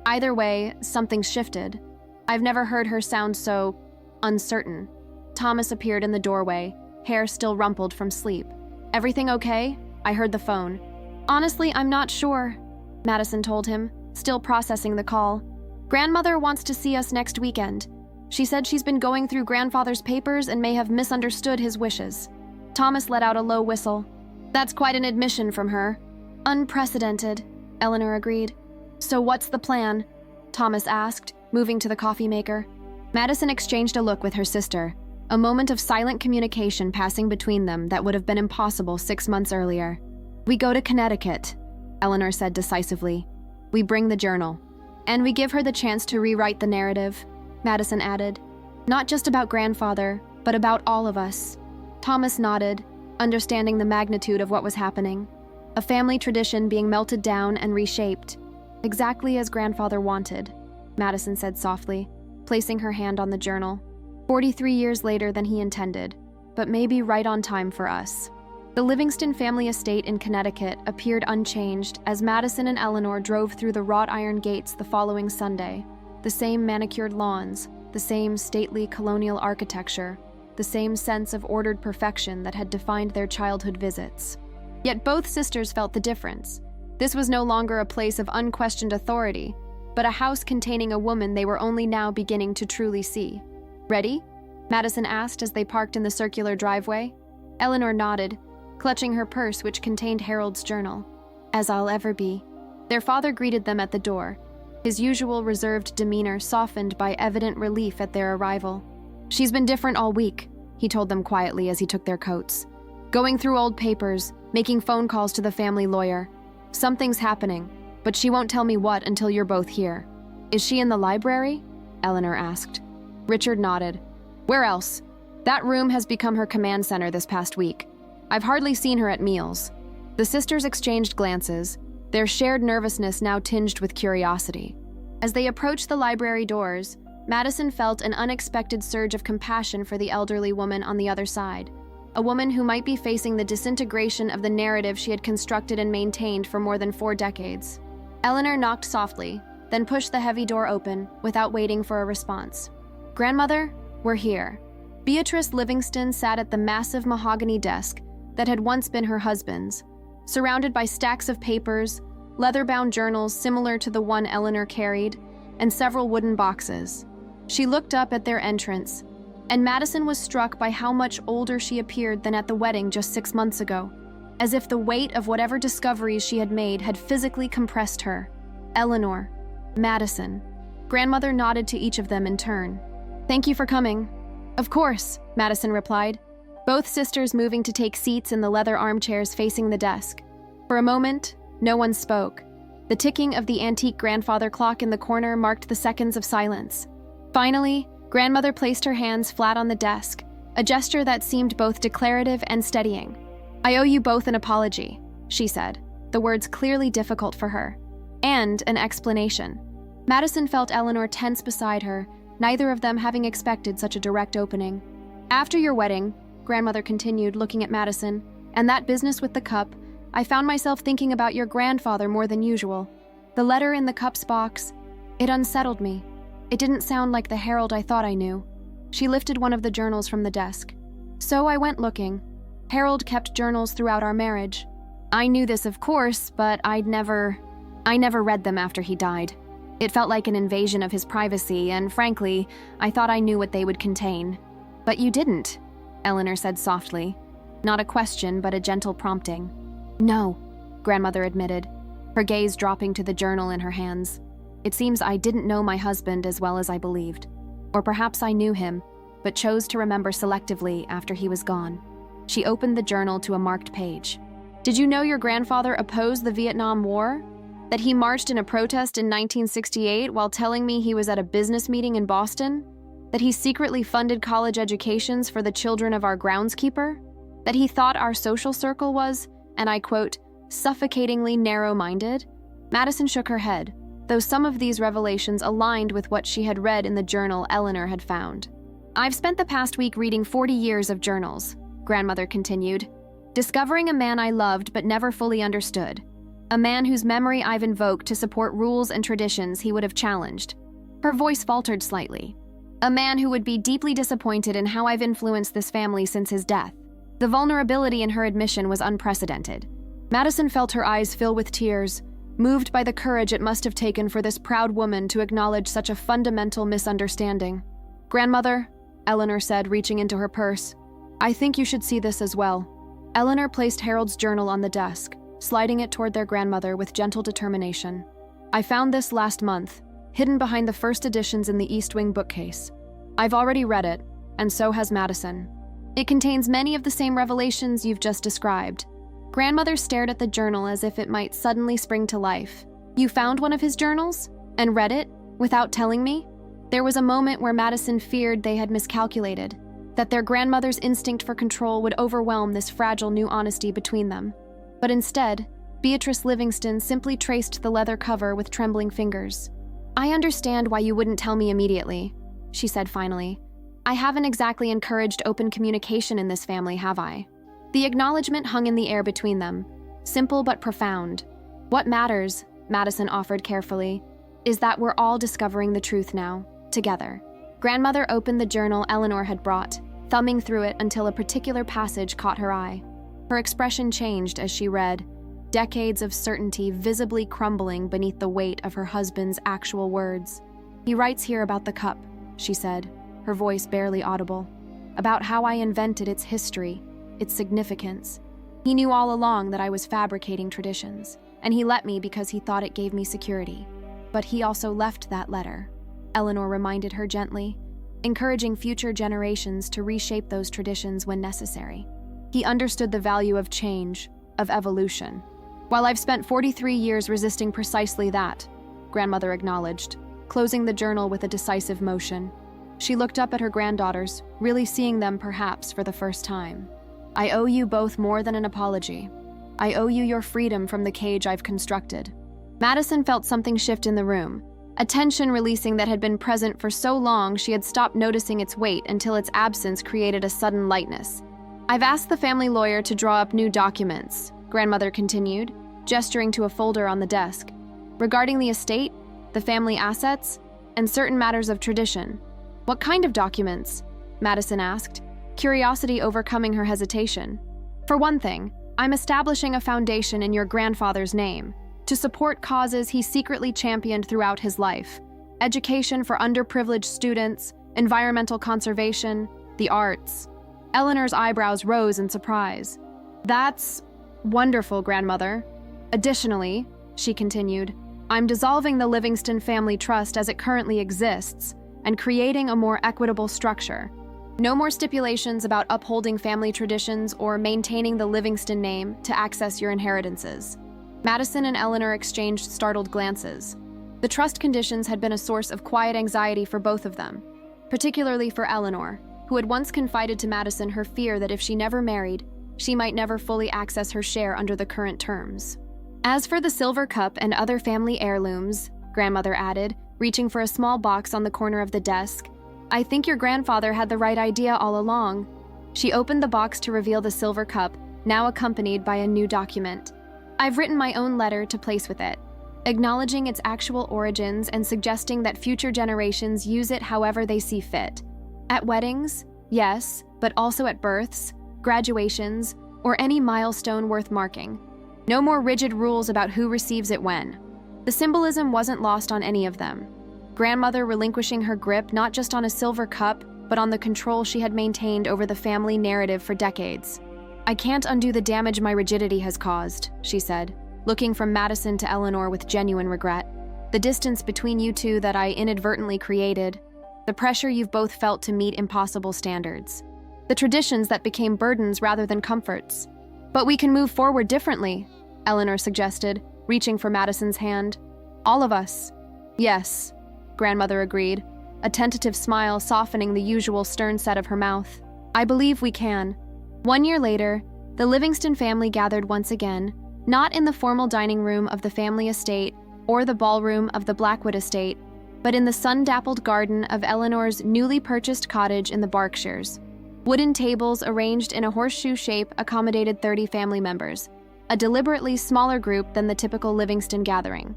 Either way, something's shifted. I've never heard her sound so uncertain. Thomas appeared in the doorway, hair still rumpled from sleep. Everything okay? I heard the phone. Honestly, I'm not sure, Madison told him, still processing the call. Grandmother wants to see us next weekend. She said she's been going through grandfather's papers and may have misunderstood his wishes. Thomas let out a low whistle. That's quite an admission from her. Unprecedented, Eleanor agreed. So what's the plan? Thomas asked, moving to the coffee maker. Madison exchanged a look with her sister, a moment of silent communication passing between them that would have been impossible 6 months earlier. We go to Connecticut, Eleanor said decisively. We bring the journal. And we give her the chance to rewrite the narrative, Madison added. Not just about grandfather, but about all of us. Thomas nodded, understanding the magnitude of what was happening. A family tradition being melted down and reshaped. Exactly as grandfather wanted, Madison said softly, placing her hand on the journal. 43 years later than he intended, but maybe right on time for us. The Livingston family estate in Connecticut appeared unchanged as Madison and Eleanor drove through the wrought iron gates the following Sunday. The same manicured lawns, the same stately colonial architecture, the same sense of ordered perfection that had defined their childhood visits. Yet both sisters felt the difference. This was no longer a place of unquestioned authority, but a house containing a woman they were only now beginning to truly see. Ready? Madison asked as they parked in the circular driveway. Eleanor nodded, clutching her purse which contained Harold's journal. As I'll ever be. Their father greeted them at the door, his usual reserved demeanor softened by evident relief at their arrival. She's been different all week, he told them quietly as he took their coats. Going through old papers, making phone calls to the family lawyer. Something's happening, but she won't tell me what until you're both here. Is she in the library? Eleanor asked. Richard nodded. Where else? That room has become her command center this past week. I've hardly seen her at meals. The sisters exchanged glances, their shared nervousness now tinged with curiosity. As they approached the library doors, Madison felt an unexpected surge of compassion for the elderly woman on the other side, a woman who might be facing the disintegration of the narrative she had constructed and maintained for more than 4 decades. Eleanor knocked softly, then pushed the heavy door open without waiting for a response. Grandmother, we're here. Beatrice Livingston sat at the massive mahogany desk that had once been her husband's, surrounded by stacks of papers, leather-bound journals similar to the one Eleanor carried, and several wooden boxes. She looked up at their entrance, and Madison was struck by how much older she appeared than at the wedding just 6 months ago, as if the weight of whatever discoveries she had made had physically compressed her. Eleanor, Madison. Grandmother nodded to each of them in turn. Thank you for coming. Of course, Madison replied, both sisters moving to take seats in the leather armchairs facing the desk. For a moment, no one spoke. The ticking of the antique grandfather clock in the corner marked the seconds of silence. Finally, Grandmother placed her hands flat on the desk, a gesture that seemed both declarative and steadying. I owe you both an apology, she said, the words clearly difficult for her, and an explanation. Madison felt Eleanor tense beside her, neither of them having expected such a direct opening. After your wedding, Grandmother continued, looking at Madison, and that business with the cup, I found myself thinking about your grandfather more than usual. The letter in the cup's box, it unsettled me. It didn't sound like the Harold I thought I knew. She lifted one of the journals from the desk. So I went looking. Harold kept journals throughout our marriage. I knew this, of course, but I never read them after he died. It felt like an invasion of his privacy, and frankly, I thought I knew what they would contain. But you didn't, Eleanor said softly. Not a question, but a gentle prompting. No, Grandmother admitted, her gaze dropping to the journal in her hands. It seems I didn't know my husband as well as I believed. Or perhaps I knew him, but chose to remember selectively after he was gone. She opened the journal to a marked page. Did you know your grandfather opposed the Vietnam War? That he marched in a protest in 1968 while telling me he was at a business meeting in Boston? That he secretly funded college educations for the children of our groundskeeper? That he thought our social circle was, and I quote, suffocatingly narrow-minded? Madison shook her head, though some of these revelations aligned with what she had read in the journal Eleanor had found. I've spent the past week reading 40 years of journals, Grandmother continued. Discovering a man I loved but never fully understood. A man whose memory I've invoked to support rules and traditions he would have challenged. Her voice faltered slightly. A man who would be deeply disappointed in how I've influenced this family since his death. The vulnerability in her admission was unprecedented. Madison felt her eyes fill with tears, moved by the courage it must have taken for this proud woman to acknowledge such a fundamental misunderstanding. "Grandmother," Eleanor said, reaching into her purse, "I think you should see this as well." Eleanor placed Harold's journal on the desk, sliding it toward their grandmother with gentle determination. "I found this last month, hidden behind the first editions in the East Wing bookcase. I've already read it, and so has Madison. It contains many of the same revelations you've just described." Grandmother stared at the journal as if it might suddenly spring to life. "You found one of his journals? And read it? Without telling me?" There was a moment where Madison feared they had miscalculated, that their grandmother's instinct for control would overwhelm this fragile new honesty between them. But instead, Beatrice Livingston simply traced the leather cover with trembling fingers. "I understand why you wouldn't tell me immediately," she said finally. "I haven't exactly encouraged open communication in this family, have I?" The acknowledgement hung in the air between them, simple but profound. "What matters," Madison offered carefully, "is that we're all discovering the truth now, together." Grandmother opened the journal Eleanor had brought, thumbing through it until a particular passage caught her eye. Her expression changed as she read, decades of certainty visibly crumbling beneath the weight of her husband's actual words. "He writes here about the cup," she said, her voice barely audible, "about how I invented its history, its significance. He knew all along that I was fabricating traditions, and he let me because he thought it gave me security. But he also left that letter," Eleanor reminded her gently, encouraging future generations to reshape those traditions when necessary. "He understood the value of change, of evolution. While I've spent 43 years resisting precisely that," Grandmother acknowledged, closing the journal with a decisive motion. She looked up at her granddaughters, really seeing them perhaps for the first time. "I owe you both more than an apology. I owe you your freedom from the cage I've constructed." Madison felt something shift in the room, a tension releasing that had been present for so long she had stopped noticing its weight until its absence created a sudden lightness. "I've asked the family lawyer to draw up new documents," Grandmother continued, gesturing to a folder on the desk, "regarding the estate, the family assets, and certain matters of tradition." "What kind of documents?" Madison asked, curiosity overcoming her hesitation. "For one thing, I'm establishing a foundation in your grandfather's name to support causes he secretly championed throughout his life: education for underprivileged students, environmental conservation, the arts." Eleanor's eyebrows rose in surprise. "That's wonderful, Grandmother. Additionally," she continued, "I'm dissolving the Livingston Family Trust as it currently exists and creating a more equitable structure. No more stipulations about upholding family traditions or maintaining the Livingston name to access your inheritances." Madison and Eleanor exchanged startled glances. The trust conditions had been a source of quiet anxiety for both of them, particularly for Eleanor, who had once confided to Madison her fear that if she never married, she might never fully access her share under the current terms. "As for the silver cup and other family heirlooms," Grandmother added, reaching for a small box on the corner of the desk, "I think your grandfather had the right idea all along." She opened the box to reveal the silver cup, now accompanied by a new document. "I've written my own letter to place with it, acknowledging its actual origins and suggesting that future generations use it however they see fit. At weddings, yes, but also at births, graduations, or any milestone worth marking. No more rigid rules about who receives it when." The symbolism wasn't lost on any of them. Grandmother relinquishing her grip not just on a silver cup, but on the control she had maintained over the family narrative for decades. "I can't undo the damage my rigidity has caused," she said, looking from Madison to Eleanor with genuine regret. "The distance between you two that I inadvertently created, the pressure you've both felt to meet impossible standards, the traditions that became burdens rather than comforts. But we can move forward differently," Eleanor suggested, reaching for Madison's hand. "All of us." "Yes," Grandmother agreed, a tentative smile softening the usual stern set of her mouth. "I believe we can." 1 year later, the Livingston family gathered once again, not in the formal dining room of the family estate or the ballroom of the Blackwood estate, but in the sun-dappled garden of Eleanor's newly purchased cottage in the Berkshires. Wooden tables arranged in a horseshoe shape accommodated 30 family members, a deliberately smaller group than the typical Livingston gathering.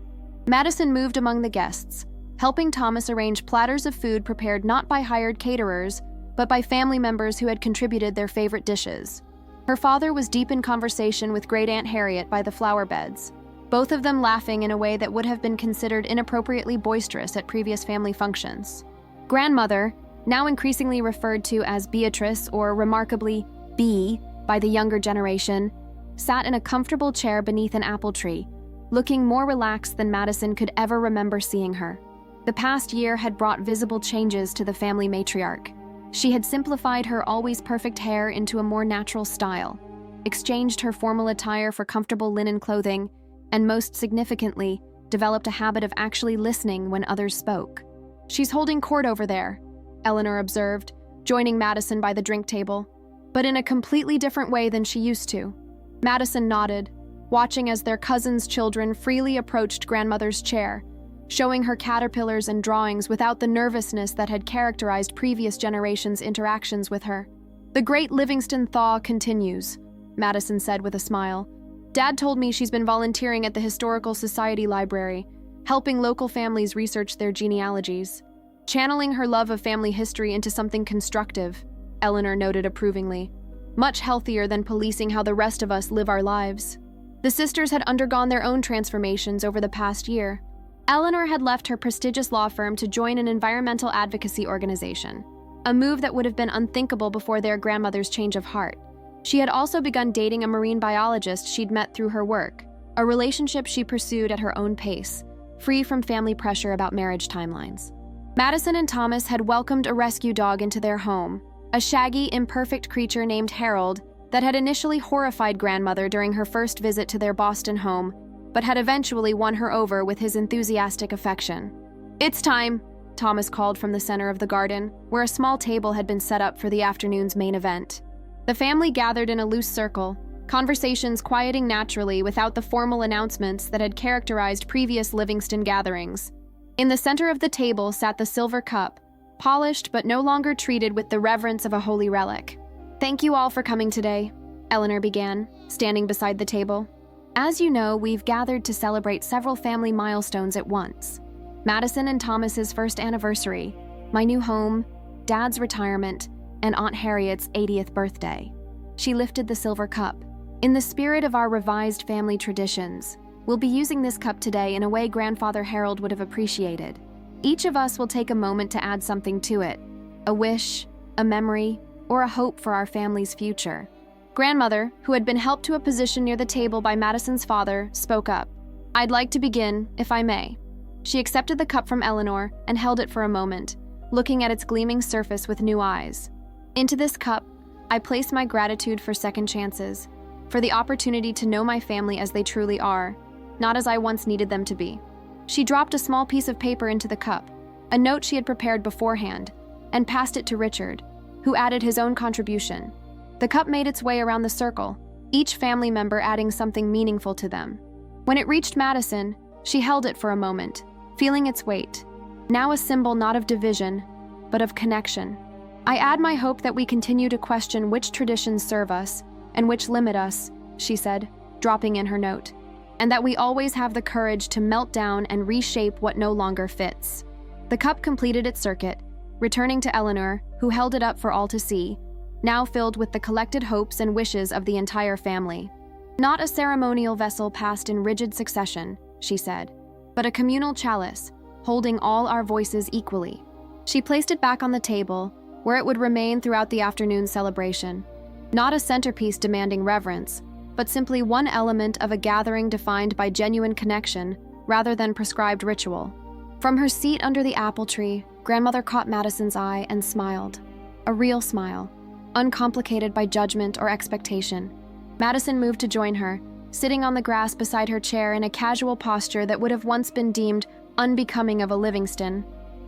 Madison moved among the guests, helping Thomas arrange platters of food prepared not by hired caterers, but by family members who had contributed their favorite dishes. Her father was deep in conversation with Great Aunt Harriet by the flower beds, both of them laughing in a way that would have been considered inappropriately boisterous at previous family functions. Grandmother, now increasingly referred to as Beatrice or remarkably Bee by the younger generation, sat in a comfortable chair beneath an apple tree, looking more relaxed than Madison could ever remember seeing her. The past year had brought visible changes to the family matriarch. She had simplified her always perfect hair into a more natural style, exchanged her formal attire for comfortable linen clothing, and most significantly, developed a habit of actually listening when others spoke. "She's holding court over there," Eleanor observed, joining Madison by the drink table, but in a completely different way than she used to. Madison nodded, watching as their cousin's children freely approached grandmother's chair, showing her caterpillars and drawings without the nervousness that had characterized previous generations' interactions with her. "The great Livingston thaw continues," Madison said with a smile. "Dad told me she's been volunteering at the Historical Society Library, helping local families research their genealogies. Channeling her love of family history into something constructive," Eleanor noted approvingly. "Much healthier than policing how the rest of us live our lives." The sisters had undergone their own transformations over the past year. Eleanor had left her prestigious law firm to join an environmental advocacy organization, a move that would have been unthinkable before their grandmother's change of heart. She had also begun dating a marine biologist she'd met through her work, a relationship she pursued at her own pace, free from family pressure about marriage timelines. Madison and Thomas had welcomed a rescue dog into their home, a shaggy, imperfect creature named Harold that had initially horrified grandmother during her first visit to their Boston home, but had eventually won her over with his enthusiastic affection. "It's time," Thomas called from the center of the garden, where a small table had been set up for the afternoon's main event. The family gathered in a loose circle, conversations quieting naturally without the formal announcements that had characterized previous Livingston gatherings. In the center of the table sat the silver cup, polished but no longer treated with the reverence of a holy relic. "Thank you all for coming today," Eleanor began, standing beside the table. "As you know, we've gathered to celebrate several family milestones at once. Madison and Thomas's first anniversary, my new home, Dad's retirement, and Aunt Harriet's 80th birthday." She lifted the silver cup. "In the spirit of our revised family traditions, we'll be using this cup today in a way Grandfather Harold would have appreciated. Each of us will take a moment to add something to it, a wish, a memory, or a hope for our family's future." Grandmother, who had been helped to a position near the table by Madison's father, spoke up. "I'd like to begin, if I may." She accepted the cup from Eleanor and held it for a moment, looking at its gleaming surface with new eyes. "Into this cup, I place my gratitude for second chances, for the opportunity to know my family as they truly are, not as I once needed them to be." She dropped a small piece of paper into the cup, a note she had prepared beforehand, and passed it to Richard, who added his own contribution. The cup made its way around the circle, each family member adding something meaningful to them. When it reached Madison, she held it for a moment, feeling its weight, now a symbol not of division, but of connection. "I add my hope that we continue to question which traditions serve us and which limit us," she said, dropping in her note, "and that we always have the courage to melt down and reshape what no longer fits." The cup completed its circuit, returning to Eleanor, who held it up for all to see, now filled with the collected hopes and wishes of the entire family. "Not a ceremonial vessel passed in rigid succession," she said, "but a communal chalice, holding all our voices equally." She placed it back on the table, where it would remain throughout the afternoon celebration. Not a centerpiece demanding reverence, but simply one element of a gathering defined by genuine connection rather than prescribed ritual. From her seat under the apple tree, Grandmother caught Madison's eye and smiled. A real smile, uncomplicated by judgment or expectation. Madison moved to join her, sitting on the grass beside her chair in a casual posture that would have once been deemed unbecoming of a Livingston.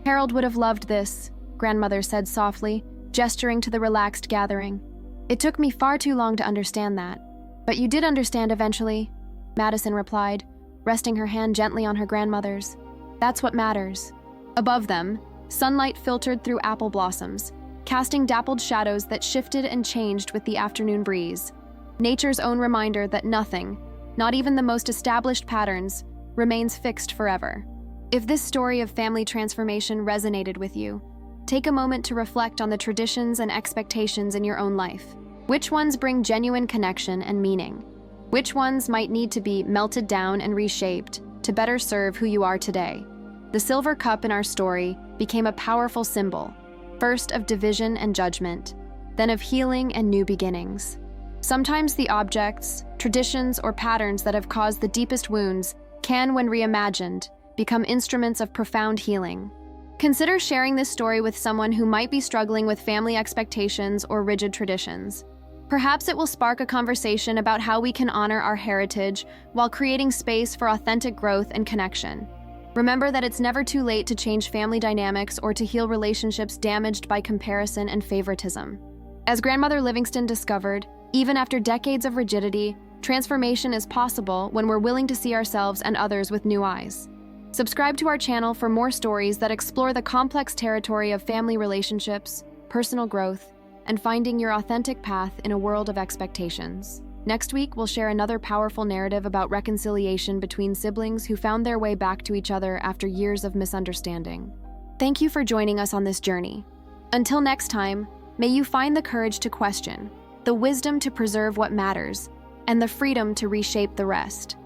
"Harold would have loved this," Grandmother said softly, gesturing to the relaxed gathering. "It took me far too long to understand that. But you did understand eventually," Madison replied, resting her hand gently on her grandmother's. "That's what matters." Above them, sunlight filtered through apple blossoms, casting dappled shadows that shifted and changed with the afternoon breeze. Nature's own reminder that nothing, not even the most established patterns, remains fixed forever. If this story of family transformation resonated with you, take a moment to reflect on the traditions and expectations in your own life. Which ones bring genuine connection and meaning? Which ones might need to be melted down and reshaped to better serve who you are today? The silver cup in our story became a powerful symbol, first of division and judgment, then of healing and new beginnings. Sometimes the objects, traditions, or patterns that have caused the deepest wounds can, when reimagined, become instruments of profound healing. Consider sharing this story with someone who might be struggling with family expectations or rigid traditions. Perhaps it will spark a conversation about how we can honor our heritage while creating space for authentic growth and connection. Remember that it's never too late to change family dynamics or to heal relationships damaged by comparison and favoritism. As Grandmother Livingston discovered, even after decades of rigidity, transformation is possible when we're willing to see ourselves and others with new eyes. Subscribe to our channel for more stories that explore the complex territory of family relationships, personal growth, and finding your authentic path in a world of expectations. Next week, we'll share another powerful narrative about reconciliation between siblings who found their way back to each other after years of misunderstanding. Thank you for joining us on this journey. Until next time, may you find the courage to question, the wisdom to preserve what matters, and the freedom to reshape the rest.